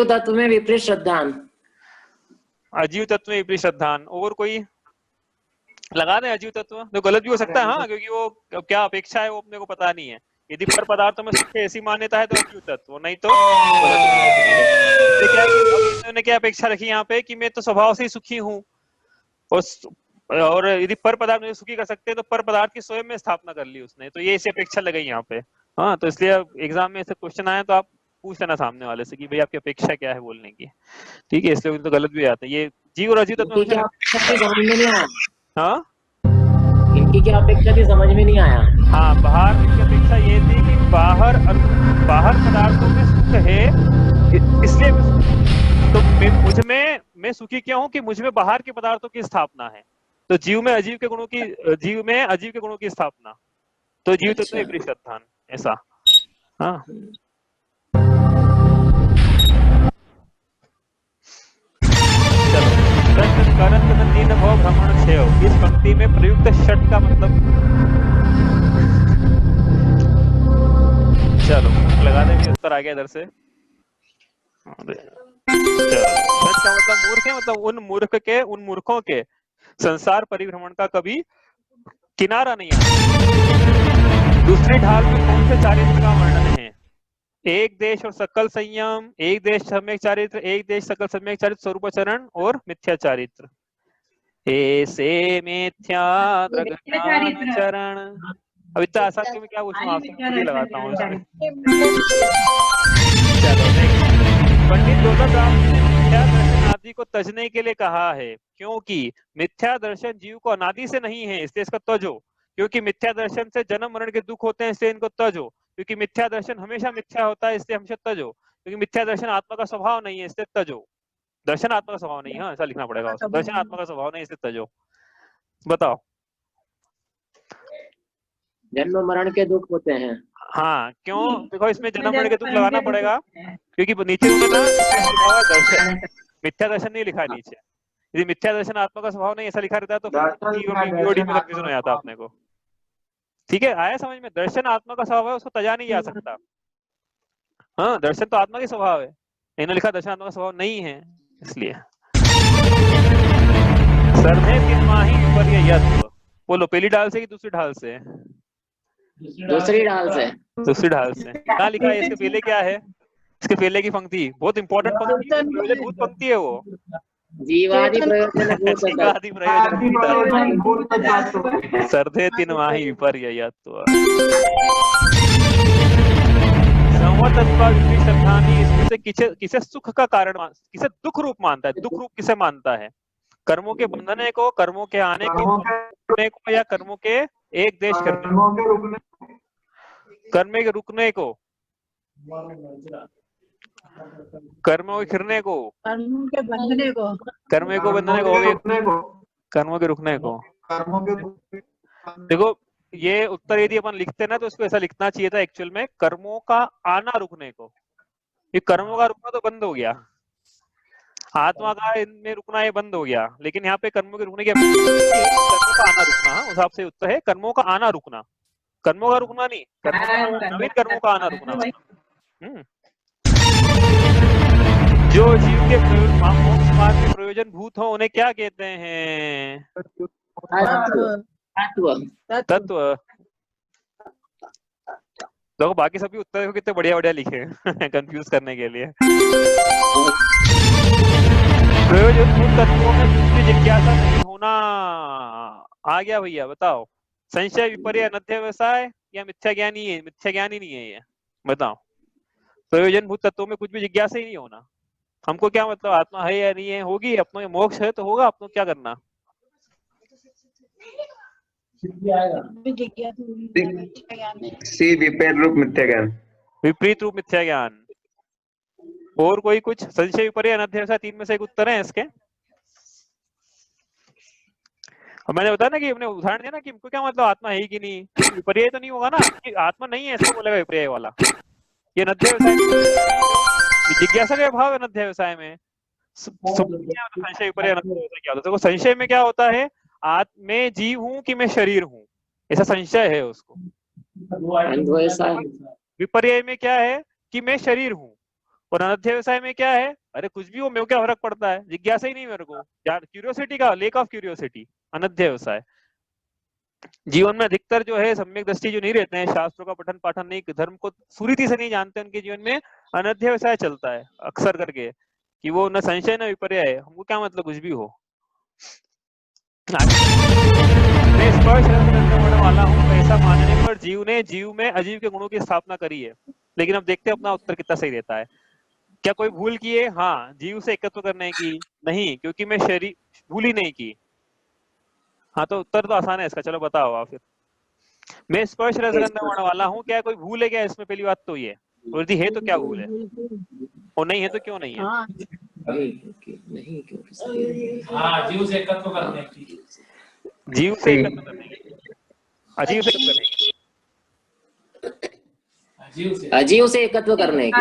तत्व में विपरीत श्रद्धान, अजीव तत्व में विपरीत श्रद्धान। और कोई लगा दे अजीव तत्व, तो गलत भी हो सकता है। हाँ, क्योंकि वो क्या अपेक्षा है वो अपने को पता नहीं है। यदि पर पदार्थों में सुख ऐसी मान्यता है तो अजीव तत्व, नहीं तो इन्होंने क्या अपेक्षा रखी यहाँ पे कि मैं तो स्वभाव से ही सुखी हूँ, और यदि पर पदार्थ मुझे सुखी कर सकते हैं तो पर पदार्थ की स्वयं में स्थापना कर ली उसने, तो ये इसे अपेक्षा लगाई यहाँ पे। हाँ, तो इसलिए एग्जाम में ऐसे क्वेश्चन आए तो आप पूछ लेना सामने वाले से कि भाई आपकी अपेक्षा क्या है बोलने की, ठीक है? इसलिए तो गलत भी आते हैं ये जीव और अजीव तत्व। समझ में नहीं आया। हाँ, इनकी क्या अपेक्षा थी, समझ में नहीं आया। हाँ, बाहर इनकी अपेक्षा ये थी कि बाहर पदार्थों में सुख है, इसलिए तो मैं सुखी क्यों हूँ कि मुझ में बाहर के पदार्थों की स्थापना है। तो जीव में अजीव के गुणों की स्थापना, तो जीव तत्व विपरीत श्रद्धान, ऐसा। हाँ, चलो। तीन भव भ्रमण छेव, इस पंक्ति में प्रयुक्त षट का मतलब चलो लगा देंगे, उत्तर आ गया इधर से। षट का मतलब मूर्ख है, मतलब उन मूर्खों के संसार परिभ्रमण का कभी किनारा नहीं आता। दूसरी ढाल में कौन से चारित्र का वर्णन है? एक देश और सकल संयम, एक देश सम्यक चारित्र, एक देश सकल सम्यक चारित्र, स्वरूपाचरण और मिथ्या चारित्र। ऐसे मिथ्या चरण। अब इतना आसान में क्या पूछूं आपसे, लगाता हूँ इसमें। चलो पंडित दौलत राम ने मिथ्या दर्शन आदि को तजने के लिए कहा है, क्योंकि मिथ्या दर्शन जीव को अनादि से नहीं है, इसलिए इसका तजो। क्योंकि मिथ्या दर्शन से जन्म मरण के दुख होते हैं, इसलिए इनको तजो। क्योंकि मिथ्या दर्शन हमेशा मिथ्या होता है, इसलिए हमेशा तजो। क्योंकि मिथ्या दर्शन आत्मा का स्वभाव नहीं है, इसलिए तजो। दर्शन आत्मा का स्वभाव नहीं है, ऐसा लिखना पड़ेगा। दर्शन आत्मा का स्वभाव नहीं, इसलिए तजो। बताओ। जन्म मरण के दुख होते हैं। हाँ, क्यों? देखो इसमें जन्म मरण के दुख लगाना पड़ेगा, क्योंकि नीचे दर्शन, मिथ्या दर्शन नहीं लिखा है नीचे। यदि मिथ्या दर्शन आत्मा का स्वभाव नहीं ऐसा लिखा रहता है तो कंफ्यूजन हो जाता अपने को। ठीक है, आया समझ में? दर्शन आत्मा का स्वभाव है, उसको तजा नहीं जा सकता। हाँ, दर्शन तो आत्मा के स्वभाव है, इन्होंने लिखा दर्शन आत्मा का स्वभाव नहीं है, इसलिए। सर्वे तिन्माही विपर्ययत्व, बोलो पहली ढाल से कि दूसरी ढाल से? दूसरी ढाल से। दूसरी ढाल से। क्या लिखा है इसके पहले? क्या है इसके पहले की पंक्ति? बहुत इंपॉर्टेंट पंक्ति है, प्रयोजनभूत पंक्ति है वो। जीवादि प्रयोजन भूत जीवादि आदि प्रयोजन प्रयोजन भूत तत्व सर्धे तिनवाहि विपर्ययत्व। संवतत्वा विपरीत श्रद्धानि, इसमें से किसे सुख का कारण किसे दुख रूप मानता है? दुख रूप किसे मानता है? कर्मों के बंधने को, कर्मों के आने को, या कर्मों के एक देश करने, कर्मों के रुकने, कर्म के रुकने को, कर्मों के खिरने को, कर्मों के बंधने को, कर्म को बंधने को, कर्मों के रुकने को। कर्मों के देखो ये उत्तर यदि अपन लिखते ना तो उसको ऐसा लिखना चाहिए था एक्चुअल में, कर्मों का आना रुकने को। ये कर्मों का रुकना तो बंद हो गया, आत्मा का इनमें रुकना ये बंद हो गया, लेकिन यहाँ पे कर्मों के रुकने की कर्मों का आना रुकना, उस हिसाब से उत्तर है कर्मों का आना रुकना, कर्मों का रुकना नहीं, नवीन कर्मों का आना रुकना। जो जीव के मोक्ष मार्ग के प्रयोजन भूत हो उन्हें क्या कहते हैं? तत्व। देखो बाकी सभी उत्तर देखो कितने बढ़िया बढ़िया लिखे हैं कंफ्यूज करने के लिए। प्रयोजन भूत तत्वों में दूसरी जिज्ञासा नहीं होना आ गया भैया, बताओ। संशय, विपर्य, अनध्यवसाय या मिथ्या ज्ञानी है? मिथ्या ज्ञानी नहीं है ये, बताओ। प्रयोजन भूत तत्वों में कुछ भी जिज्ञासा ही नहीं होना। हमको क्या मतलब आत्मा है या नहीं है? होगी, अपनों में मोक्ष है तो होगा, अपनों क्या करना। सी विपरीत रूप मिथ्या ज्ञान, विपरीत रूप मिथ्या ज्ञान। और कोई कुछ? संशय, विपर्य, अनध्यवसाय, तीन में से एक उत्तर है इसके। और मैंने बताया ना कि हमने उदाहरण दिया ना कि हमको क्या मतलब आत्मा है कि नहीं, विपर्य तो नहीं होगा ना कि आत्मा नहीं है ऐसा बोलेगा विपर्य वाला। ये अनध्यवसाय, जिज्ञासा का भाव है अनध्यवसाय में। संशय, विपर्य, अनध्यवसाय क्या होता है? तो संशय में क्या होता है? मैं जीव हूं कि मैं शरीर हूं, ऐसा संशय है उसको। विपर्य में क्या है? कि मैं शरीर हूं। और अनध्यवसाय में क्या है? अरे कुछ भी हो, मेरे को क्या फर्क पड़ता है, जिज्ञासा ही नहीं मेरे को, क्यूरियोसिटी का लेक ऑफ क्यूरियोसिटी, अनध्यवसाय। जीवन में अधिकतर जो है सम्यक दृष्टि जो नहीं रहते हैं, शास्त्रों का पठन पाठन नहीं, धर्म को सुरीति से नहीं जानते, उनके जीवन में अनध्यवसाय चलता है अक्सर करके, कि वो न संशय न विपर्य है, हमको क्या मतलब कुछ भी हो। मैं स्पर्श रस रखने वाला हूँ ऐसा मानने पर जीव में अजीव के गुणों की स्थापना करी है। लेकिन अब देखते हैं अपना उत्तर कितना सही रहता है। क्या कोई भूल की है? हाँ। जीव से एकत्व करने की नहीं, क्योंकि मैं शरीर भूल ही नहीं की। हाँ तो उत्तर तो आसान है इसका, चलो बताओ आप फिर। मैं स्पर्श रस रखने वाला हूँ, क्या कोई भूल है क्या इसमें? पहली बात तो ये, और यदि है तो क्या भूल है, और नहीं है तो क्यों नहीं है? नहीं क्यों? हाँ, जीव से एकत्व करने की, जीव से एकत्व करने की, अजीव से एकत्व करने की, अजीव से एकत्व करने की।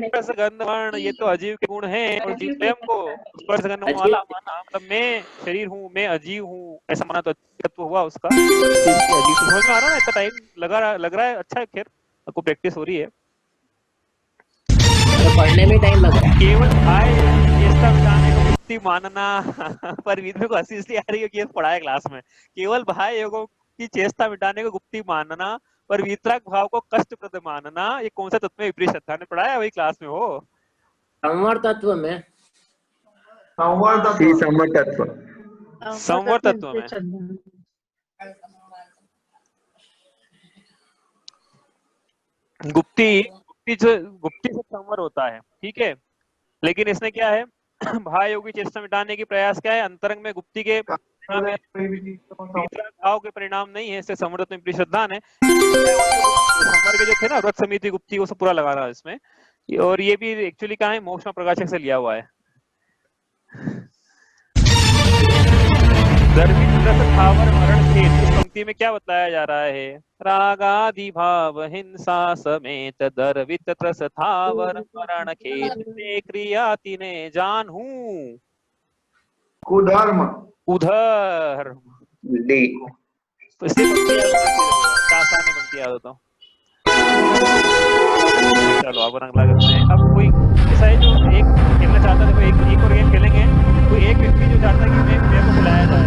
स्पर्श गंध वर्ण ये तो अजीव के गुण हैं, और जीव स्वयं को स्पर्श करने वाला माना, मतलब मैं शरीर हूँ, मैं अजीव हूँ ऐसा माना तो एकत्व हुआ उसका। अजीव समझ में आ रहा है? इतना टाइम लग रहा है, अच्छा है, खैर आपको प्रैक्टिस हो रही है। पढ़ने में टाइम लग रहा है। केवल भाई चेष्टा मिटाने को गुप्ती मानना पर मेरे को हंसी इसलिए आ रही है कि पढ़ाया क्लास में। केवल भाई योगों की चेष्टा मिटाने को गुप्ती मानना पर वीतराग भाव को कष्टप्रद मानना, ये कौन सा तत्व में विपरीत श्रद्धा ने पढ़ाया वही क्लास में हो? संवर तत्व में, संवर तत्व में गुप्ती से संवर होता है, ठीक है। लेकिन इसने क्या है भाई योगी चेष्टा मिटाने की प्रयास क्या है? अंतरंग में गुप्ती के भाव के परिणाम नहीं है, इससे संवर तत्व में विपरीत श्रद्धा है। संवर के जो थे ना व्रत समिति गुप्ती, वो सब पूरा लगा रहा है इसमें। और ये भी एक्चुअली कहाँ है? मोक्ष प्रकाशक से लिया हुआ है। इस पंक्ति में क्या बताया जा रहा है? रागादि भाव हिंसा समेत दर्वित त्रस थावर मरण खेत में क्रियाति ने जानहू कुधर्म, पंक्ति याद होता हूँ। चलो अब रंग लागत में अब कोई ऐसा है जो एक खेलना चाहता है, एक और गेम खेलेंगे। कोई एक व्यक्ति जो चाहता है कि मेरे को बुलाया जाए,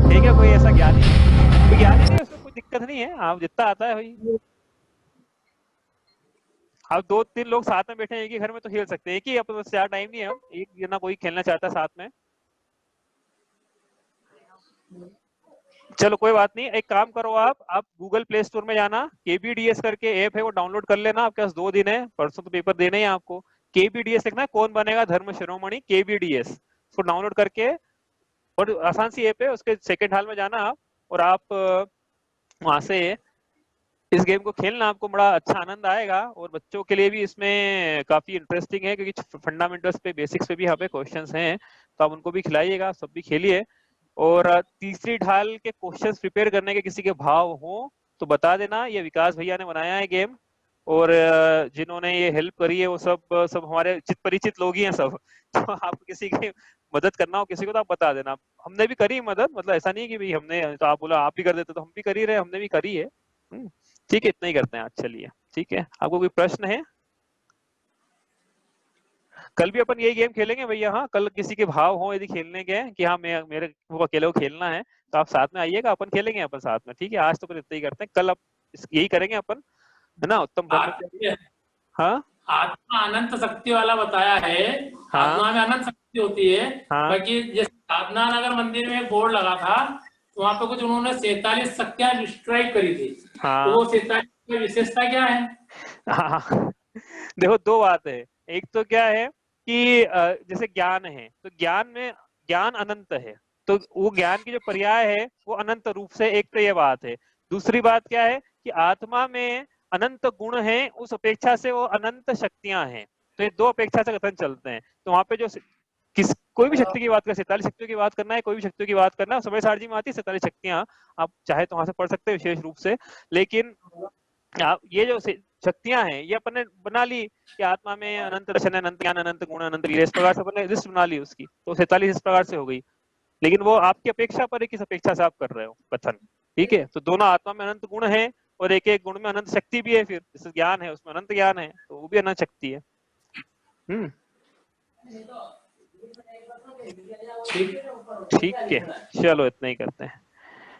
ठीक है? कोई ऐसा ज्ञानी नहीं है, उसमें कोई दिक्कत नहीं है, आप जितना आता है भाई अब 2-3 लोग साथ में बैठे हैं एक ही घर में तो खेल सकते हैं, एक ही अपने पास ज्यादा टाइम नहीं है, हम एक ना कोई खेलना चाहता साथ में। चलो कोई बात नहीं, एक काम करो आप गूगल प्ले स्टोर में जाना, KBDS करके ऐप है वो डाउनलोड कर लेना, आपके पास 2 दिन है, परसों तो पेपर देना है आपको। KBDS लिखना है, कौन बनेगा धर्म शिरोमणि, KBDS, उसको डाउनलोड करके, और आसान सी ऐप है, उसके सेकंड हाल में जाना आप, और आप वहां से इस गेम को खेलना, आपको बड़ा अच्छा आनंद आएगा, और बच्चों के लिए भी इसमें काफी इंटरेस्टिंग है, क्योंकि फंडामेंटल्स पे, बेसिक्स पे भी यहाँ पे क्वेश्चंस हैं, तो आप उनको भी खिलाइएगा, सब भी खेलिए। और तीसरी ढाल के क्वेश्चंस प्रिपेयर करने के किसी के भाव हो तो बता देना, ये विकास भैया ने बनाया है गेम, और जिन्होंने ये हेल्प करी है वो सब हमारे चित परिचित लोग ही हैं सब। तो आप किसी की मदद करना हो किसी को तो आप बता देना, हमने भी करी मदद, मतलब ऐसा नहीं कि भाई हमने, तो आप बोला आप भी कर देते तो हम भी कर ही रहे, हमने भी करी है। ठीक है, इतना ही करते हैं आज, चलिए ठीक है। आपको कोई प्रश्न है? कल भी अपन यही गेम खेलेंगे भैया, हाँ कल किसी के भाव हो यदि खेलने के कि हाँ मेरे को अकेले को खेलना है तो आप साथ में आइएगा, अपन खेलेंगे अपन साथ में, ठीक है। आज तो अपन इतना ही करते हैं, कल अब यही करेंगे अपन, है ना। उत्तम ब्रह्मचारी, हाँ आत्मा अनंत शक्ति वाला बताया है, हाँ आत्मा में अनंत शक्ति होती है। हाँ बाकी जैसे साधना नगर मंदिर में एक बोर्ड लगा था, तो वहाँ पे कुछ उन्होंने 47 शक्तियां डिस्ट्रॉय करी थी, हाँ तो वो 47 की विशेषता क्या है? हाँ देखो, 2 बात है, एक तो क्या है कि जैसे ज्ञान है, तो ज्ञान में ज्ञान अनंत है, तो वो ज्ञान की जो पर्याय है वो अनंत रूप से, एक तो ये बात है। दूसरी बात क्या है कि आत्मा में अनंत गुण है, उस अपेक्षा से वो अनंत शक्तियां हैं, तो ये 2 अपेक्षा से कथन चलते हैं। तो वहां पे जो कोई भी शक्ति की बात कर, 47 शक्तियों की बात करना है, कोई भी शक्तियों की बात करना है, समय सारणी में आती है 47 शक्तियां, आप चाहे तो वहां से पढ़ सकते हैं विशेष रूप से। लेकिन आप ये जो शक्तियां हैं ये अपन ने बना ली कि आत्मा में अनंत दर्शन, अनंत ज्ञान, अनंत गुण, अनंत लीला, इस प्रकार से अपन ने लिस्ट बना ली उसकी, तो 47 इस प्रकार से हो गई। लेकिन वो आपकी अपेक्षा पर है, किस अपेक्षा से आप कर रहे हो कथन, ठीक है। तो दोनों आत्मा में अनंत गुण है और एक एक गुण में अनंत शक्ति भी है, फिर जैसे ज्ञान है उसमें अनंत ज्ञान है तो वो भी अनंत शक्ति है। ठीक है, चलो इतना ही करते हैं।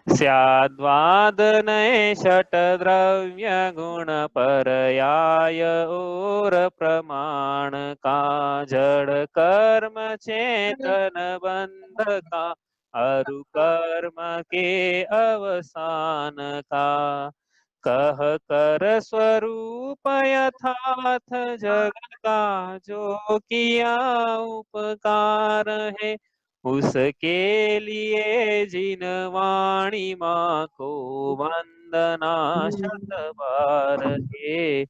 स्याद्वादनये षट्द्रव्य गुण पर्याय और प्रमाण का, जड़ कर्म चेतन बंध का, अरु कर्म के अवसान का, कह कर स्वरूप यथार्थ जगत का, जो किया उपकार है, उसके लिए जिन वाणी माँ को वंदना शत बार है।